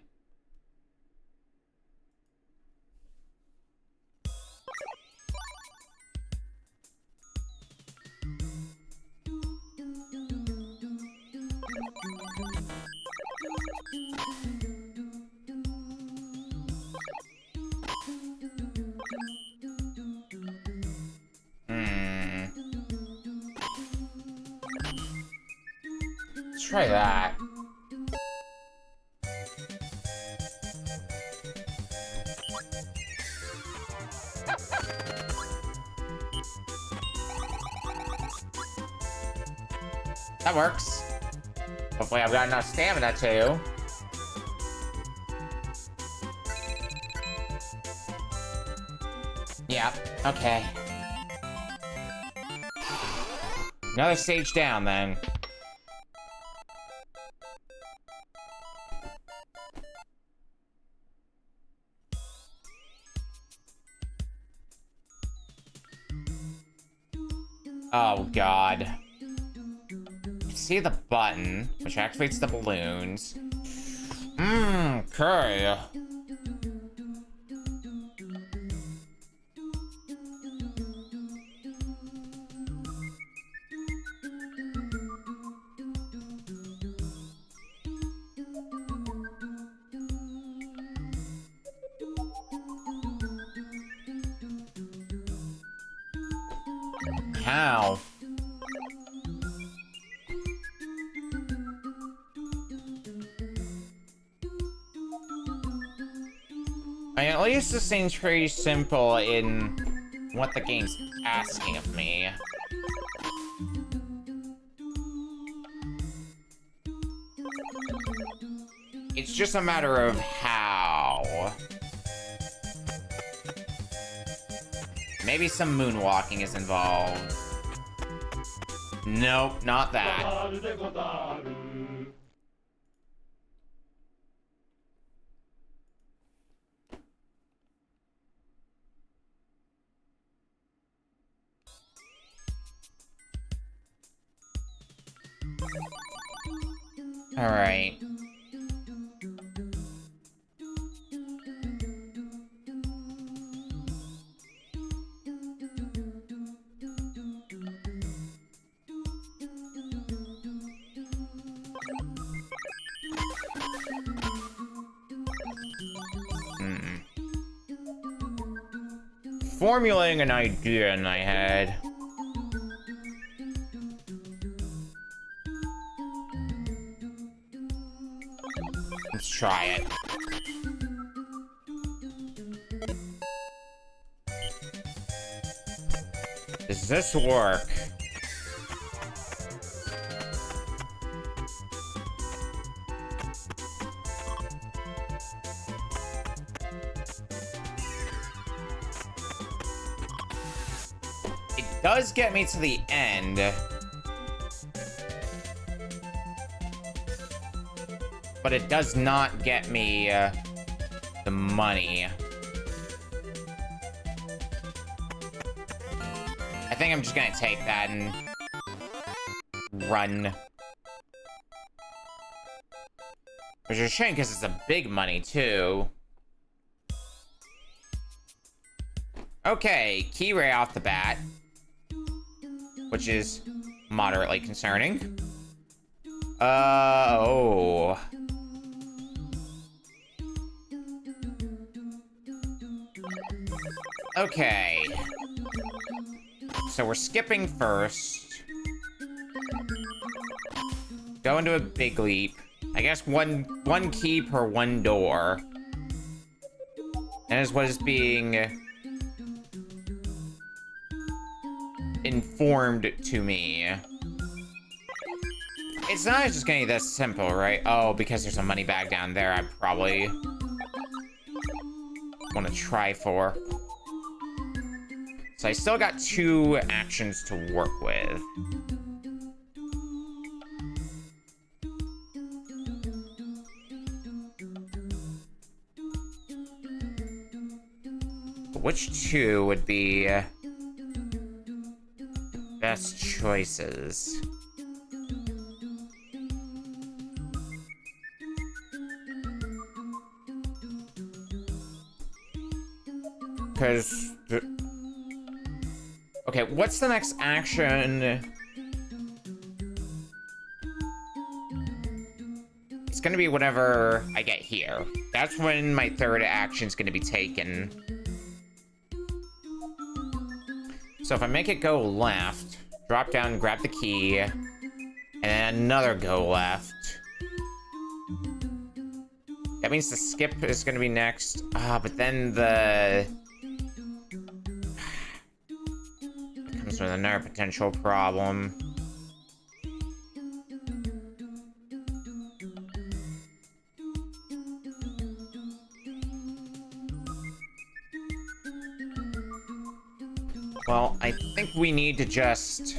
Let's try that. That works. Hopefully I've got enough stamina too. Yeah, okay. Another stage down then. Oh god. See the button, which activates the balloons. Okay. How? I mean, at least this seems pretty simple in what the game's asking of me. It's just a matter of how. Maybe some moonwalking is involved. Nope, not that. Bazaru De Gozaru. Alright. Formulating an idea in my head. Let's try it. Does this work? It does get me to the end. But it does not get me the money. I think I'm just gonna take that and run. Which is a shame because it's a big money too. Okay, key right off the bat. Which is moderately concerning. Oh. Okay. So we're skipping first. Go into a big leap. I guess one key per one door. And is what is being informed to me. It's not just gonna be this simple, right? Oh, because there's a money bag down there, I probably want to try for. So I still got 2 actions to work with. But which 2 would be best choices? Because... Okay, what's the next action? It's gonna be whenever I get here. That's when my third action's gonna be taken. So if I make it go left, drop down, grab the key, and then another go left. That means the skip is gonna be next. But then the... comes with another potential problem. Well, I think we need to just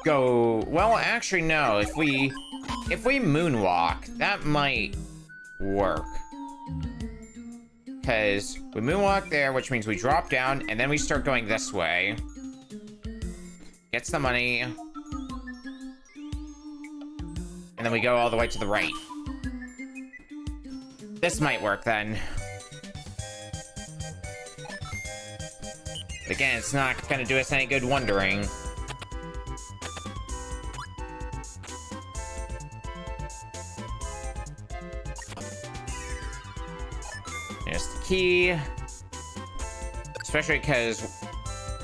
go... Well, actually, no. If we moonwalk, that might work. Because we moonwalk there, which means we drop down, and then we start going this way. Gets the money. And then we go all the way to the right. This might work, then. But again, it's not gonna do us any good wondering. There's the key. Especially because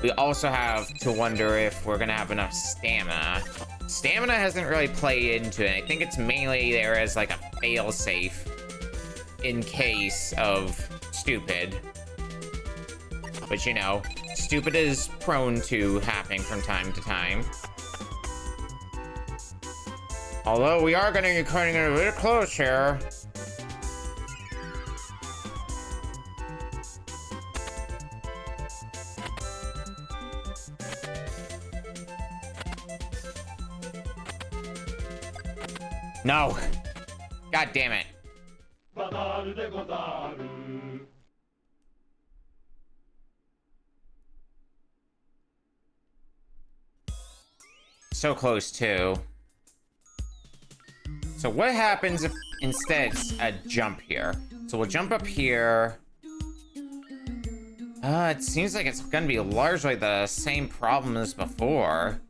we also have to wonder if we're gonna have enough stamina. Stamina hasn't really played into it. I think it's mainly there as like a fail-safe in case of stupid. But you know, stupid is prone to happening from time to time. Although we are gonna be cutting it a bit close here. No! God damn it. Bazaru De Gozaru. So close, too. So what happens if instead it's a jump here? So we'll jump up here. It seems like it's gonna be largely the same problem as before.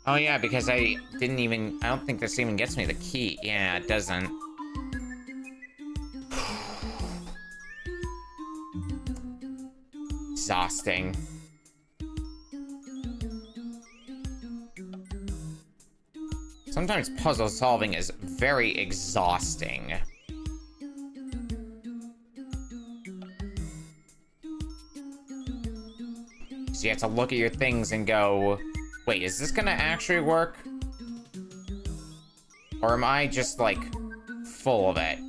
Oh yeah, because I don't think this even gets me the key. Yeah, it doesn't. Exhausting. Sometimes puzzle solving is very exhausting. So you have to look at your things and go, wait, is this gonna actually work? Or am I just, like, full of it?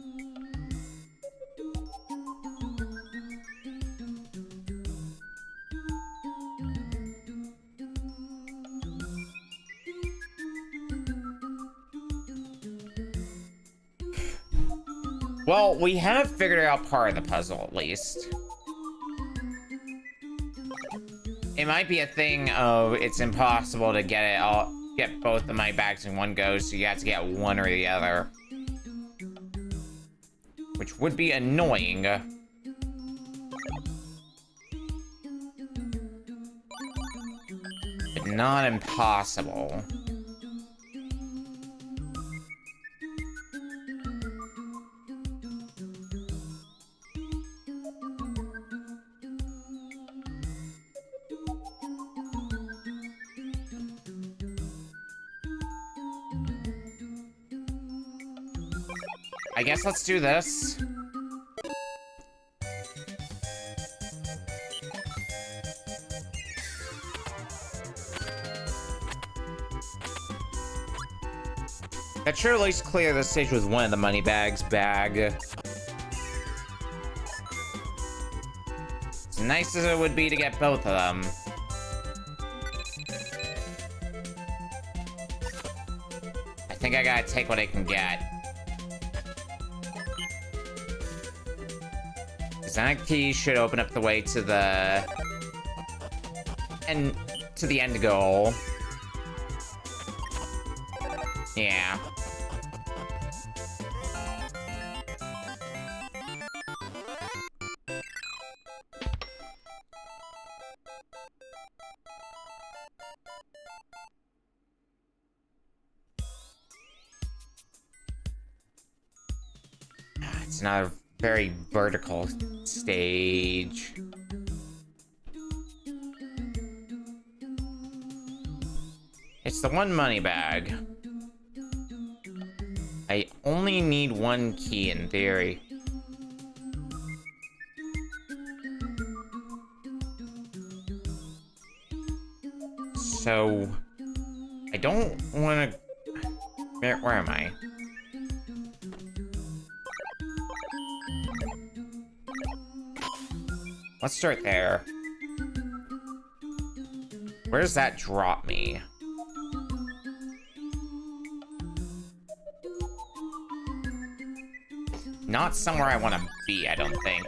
Well, we have figured out part of the puzzle, at least. It might be a thing of it's impossible to get both of my bags in one go, so you have to get one or the other. Which would be annoying. But not impossible. I guess let's do this. That should at least clear the stage with one of the money bags bag. As nice as it would be to get both of them. I think I gotta take what I can get. That key should open up the way to the end goal. Yeah. It's not a very vertical stage. It's the one money bag. I only need one key in theory. So I don't want to. Where am I? Let's start there. Where does that drop me? Not somewhere I want to be, I don't think.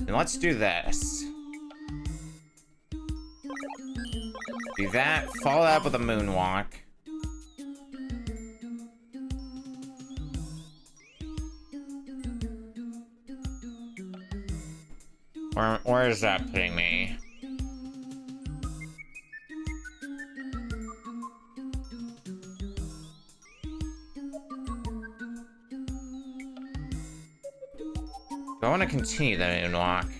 Then let's do this. Do that, follow that with a moonwalk. Where is that putting me? Do I want to continue the moonwalk?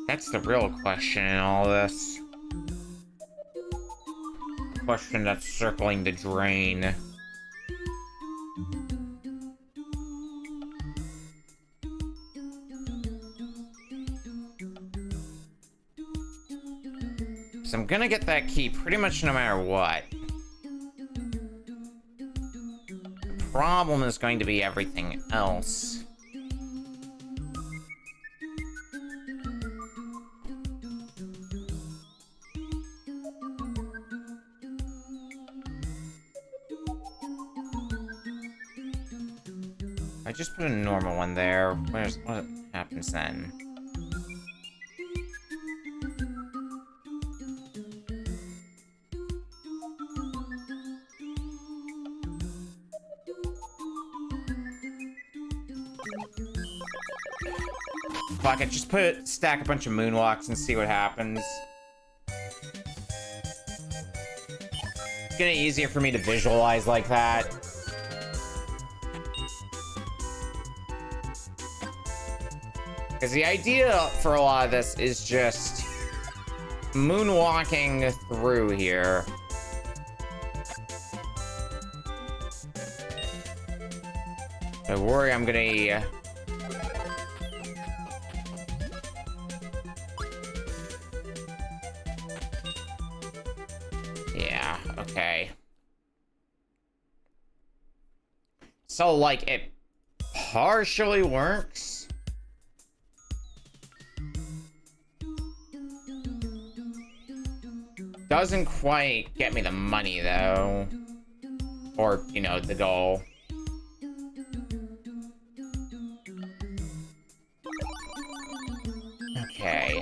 That's the real question in all this. Question that's circling the drain. So I'm gonna get that key pretty much no matter what. The problem is going to be everything else. I just put a normal one there. What happens then? Fuck it, just stack a bunch of moonwalks and see what happens. It's gonna be easier for me to visualize like that. Because the idea for a lot of this is just moonwalking through here. Don't worry, I'm gonna... Yeah, okay. So, like, it partially works. Doesn't quite get me the money, though. Or, you know, the goal. Okay.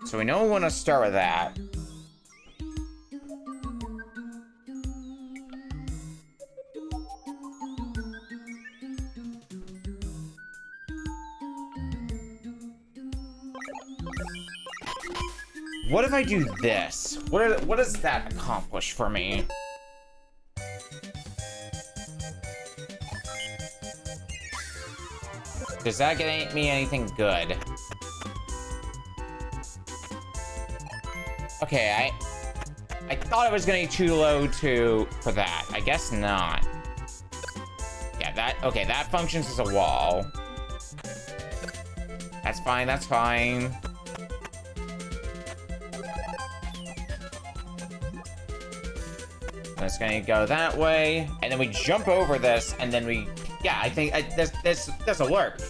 So we know we want to start with that. What if I do this? What does that accomplish for me? Does that get me anything good? Okay, I thought it was gonna be too low for that. I guess not. Yeah, okay, that functions as a wall. That's fine, that's fine. It's gonna go that way, and then we jump over this, and then yeah, I think this'll work.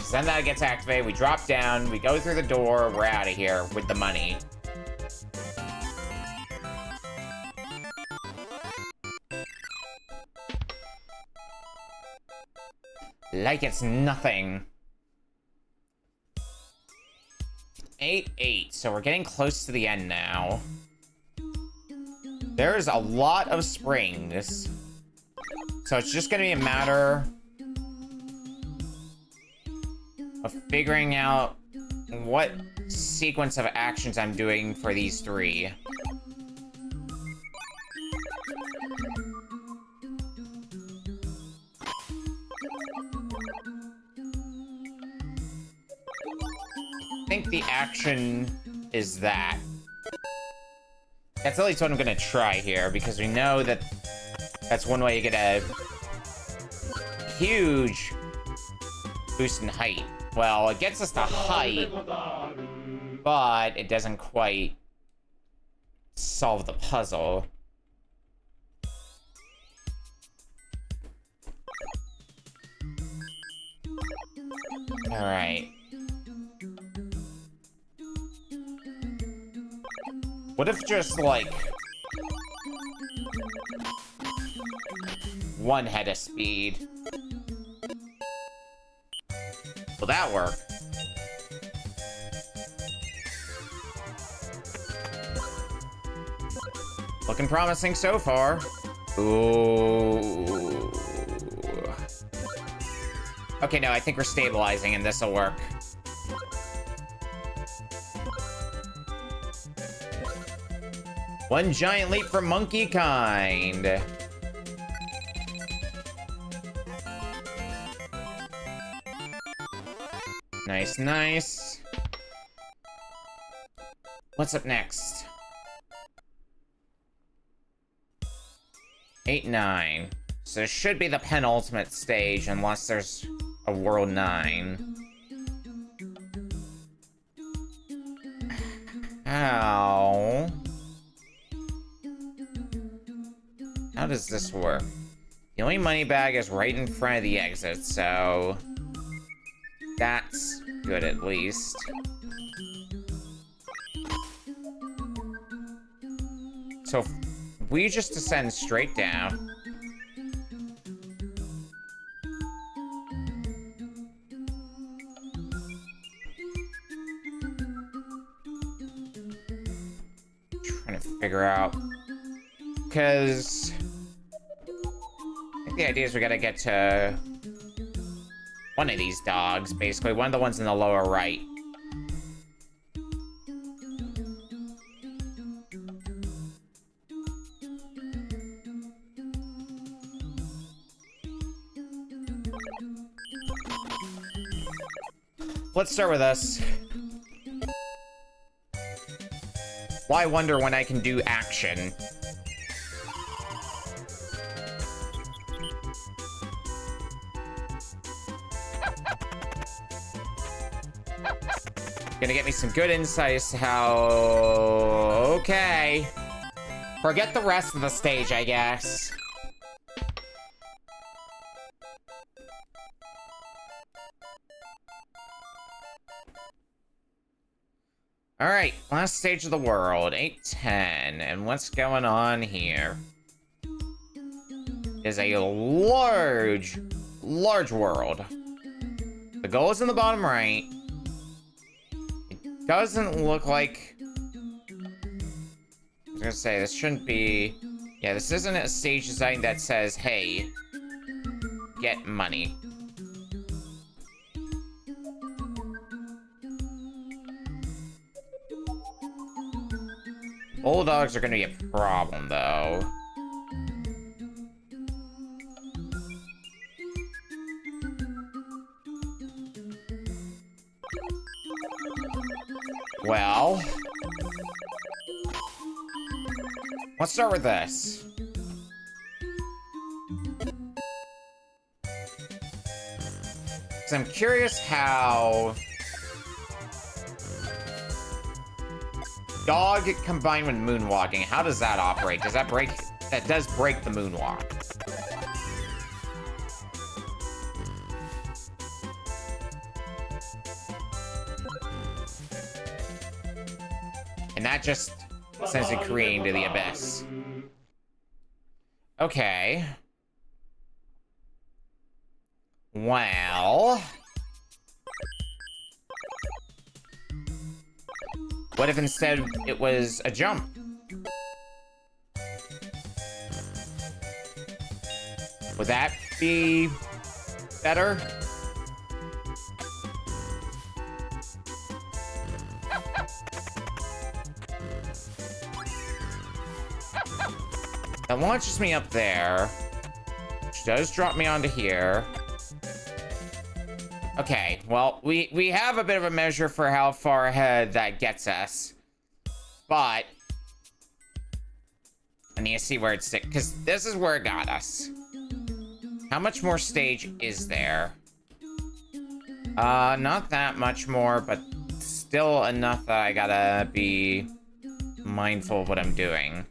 So then that gets activated, we drop down, we go through the door, we're out of here with the money. Like it's nothing. 8-8, so we're getting close to the end now. There's a lot of springs. So it's just gonna be a matter of figuring out what sequence of actions I'm doing for these three. I think the action is that. That's at least what I'm gonna try here, because we know that that's one way you get a huge boost in height. Well, it gets us to height, but it doesn't quite solve the puzzle. Alright. What if just, like, one head of speed? Will that work? Looking promising so far. Ooh. Okay, no, I think we're stabilizing and this'll work. One giant leap for monkey kind. Nice, nice. What's up next? 8, 9. So it should be the penultimate stage unless there's a World 9. How? How does this work? The only money bag is right in front of the exit, so... that's good at least. So if we just descend straight down. Trying to figure out. Because I think the idea is we gotta get to one of these dogs, basically. One of the ones in the lower right. Let's start with us. Why wonder when I can do action? Gonna get me some good insight as to how... okay. Forget the rest of the stage, I guess. Alright, last stage of the world, 8, 10. And what's going on here? Is a large world. The goal is in the bottom right. It doesn't look like... I was gonna say, this shouldn't be... yeah, this isn't a stage design that says, hey, get money. Bulldogs are gonna be a problem, though. Well... let's start with this. Because I'm curious how... dog combined with moonwalking, how does that operate? Does that break... that does break the moonwalk. And that just sends it careening to the abyss. Okay. Well... what if instead it was a jump? Would that be better? That launches me up there, which does drop me onto here. Okay, well, we have a bit of a measure for how far ahead that gets us. But I need to see where it's... because this is where it got us. How much more stage is there? Not that much more, but still enough that I gotta be mindful of what I'm doing.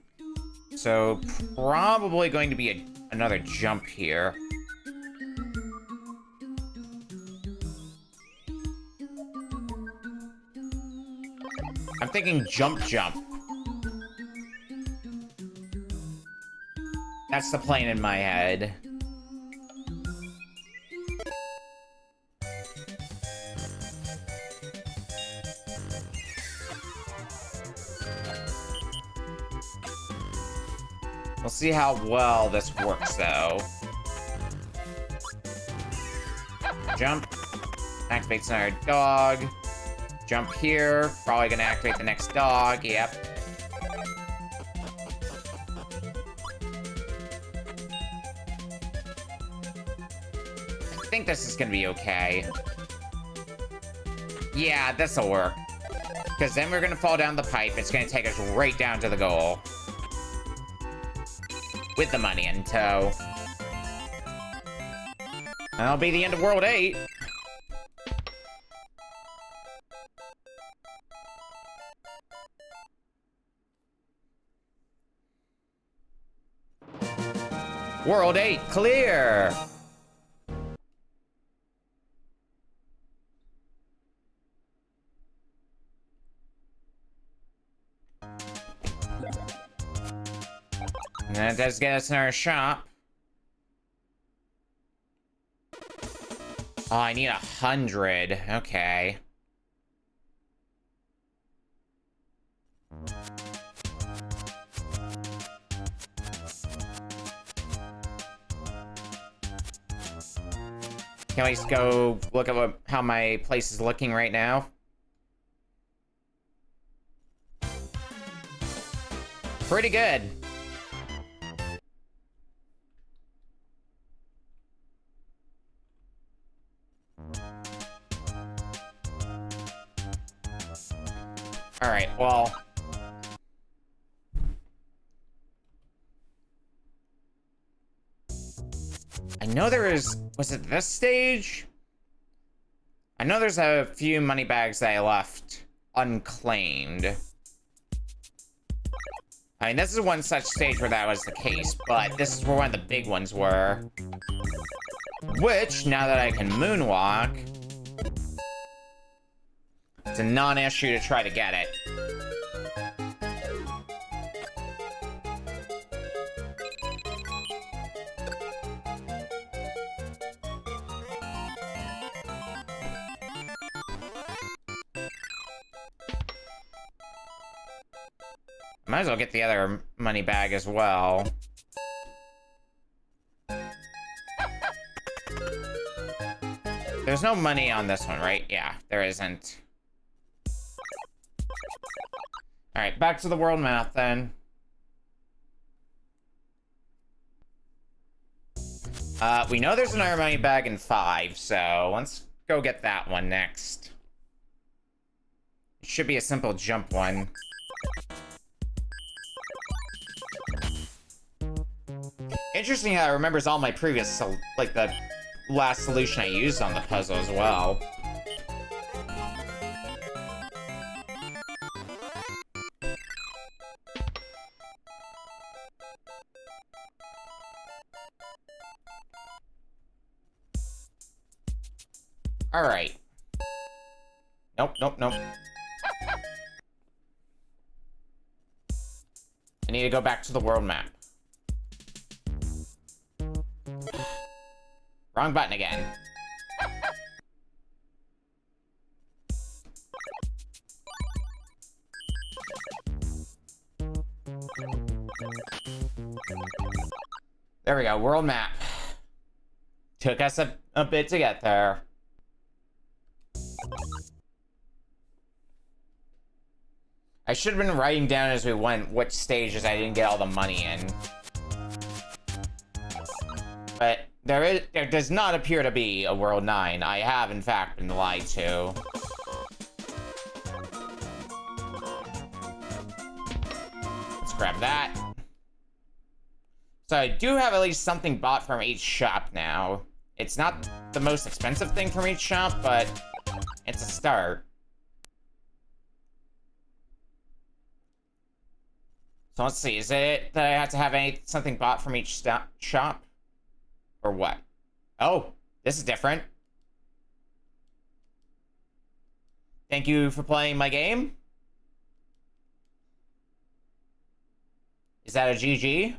So, probably going to be another jump here. I'm thinking jump. That's the plan in my head. We'll see how well this works, though. Jump. Activates another dog. Jump here. Probably gonna activate the next dog. Yep. I think this is gonna be okay. Yeah, this'll work. Because then we're gonna fall down the pipe. It's gonna take us right down to the goal. With the money in tow. That'll be the end of World 8. World 8 clear! And that does get us in our shop. Oh, I need 100. Okay. Can we just go look at how my place is looking right now? Pretty good. Alright, well... I know there is... Was it this stage? I know there's a few money bags that I left unclaimed. I mean, this is one such stage where that was the case, but this is where one of the big ones were. Which, now that I can moonwalk... It's a non-issue to try to get it. Might as well get the other money bag as well. There's no money on this one, right? Yeah, there isn't. Alright, back to the world map then. We know there's another money bag in 5, so let's go get that one next. It should be a simple jump one. Interesting how it remembers all my previous, like the last solution I used on the puzzle as well. Alright. Nope, nope, nope. I need to go back to the world map. Wrong button again. There we go, world map. Took us a bit to get there. I should have been writing down as we went which stages I didn't get all the money in. But there does not appear to be a World 9. I have, in fact, been lied to. Let's grab that. So I do have at least something bought from each shop now. It's not the most expensive thing from each shop, but it's a start. So let's see, is it that I have to have something bought from each shop? Or what? Oh, this is different. Thank you for playing my game. Is that a GG?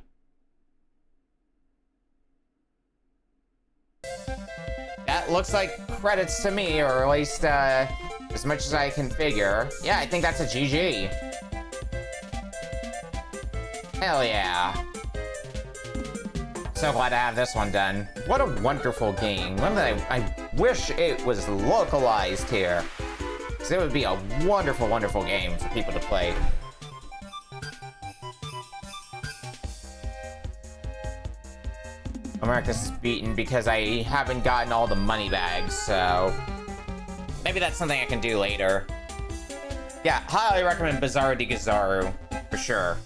That looks like credits to me, or at least as much as I can figure. Yeah, I think that's a GG. Hell yeah. so glad to have this one done. What a wonderful game. One that I wish it was localized here. Because it would be a wonderful, wonderful game for people to play. I'll mark this as beaten because I haven't gotten all the money bags, so... maybe that's something I can do later. Yeah, highly recommend Bazaru De Gozaru, for sure.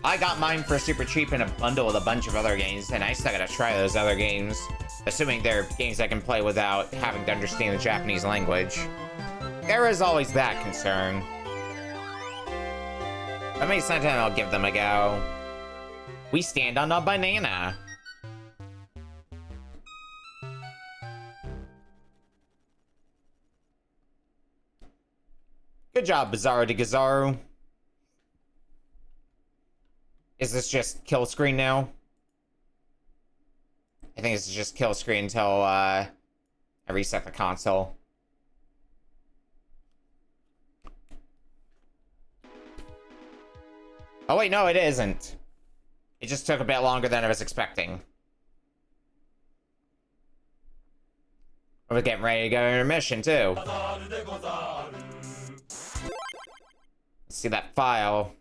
I got mine for super cheap in a bundle with a bunch of other games, and I still gotta try those other games. Assuming they're games I can play without having to understand the Japanese language. There is always that concern. But maybe sometime I'll give them a go. We stand on a banana. Good job, Bazaru De Gozaru. Is this just kill screen now? I think this is just kill screen until I reset the console. Oh wait, no, it isn't. It just took a bit longer than I was expecting. We're getting ready to go to intermission too. Bazaru De Gozaru. Let's see that file.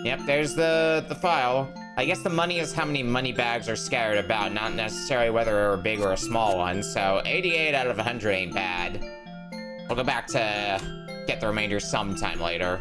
Yep, there's the file. I guess the money is how many money bags are scattered about, not necessarily whether they're a big or a small one. So 88 out of 100 ain't bad. We'll go back to get the remainder sometime later.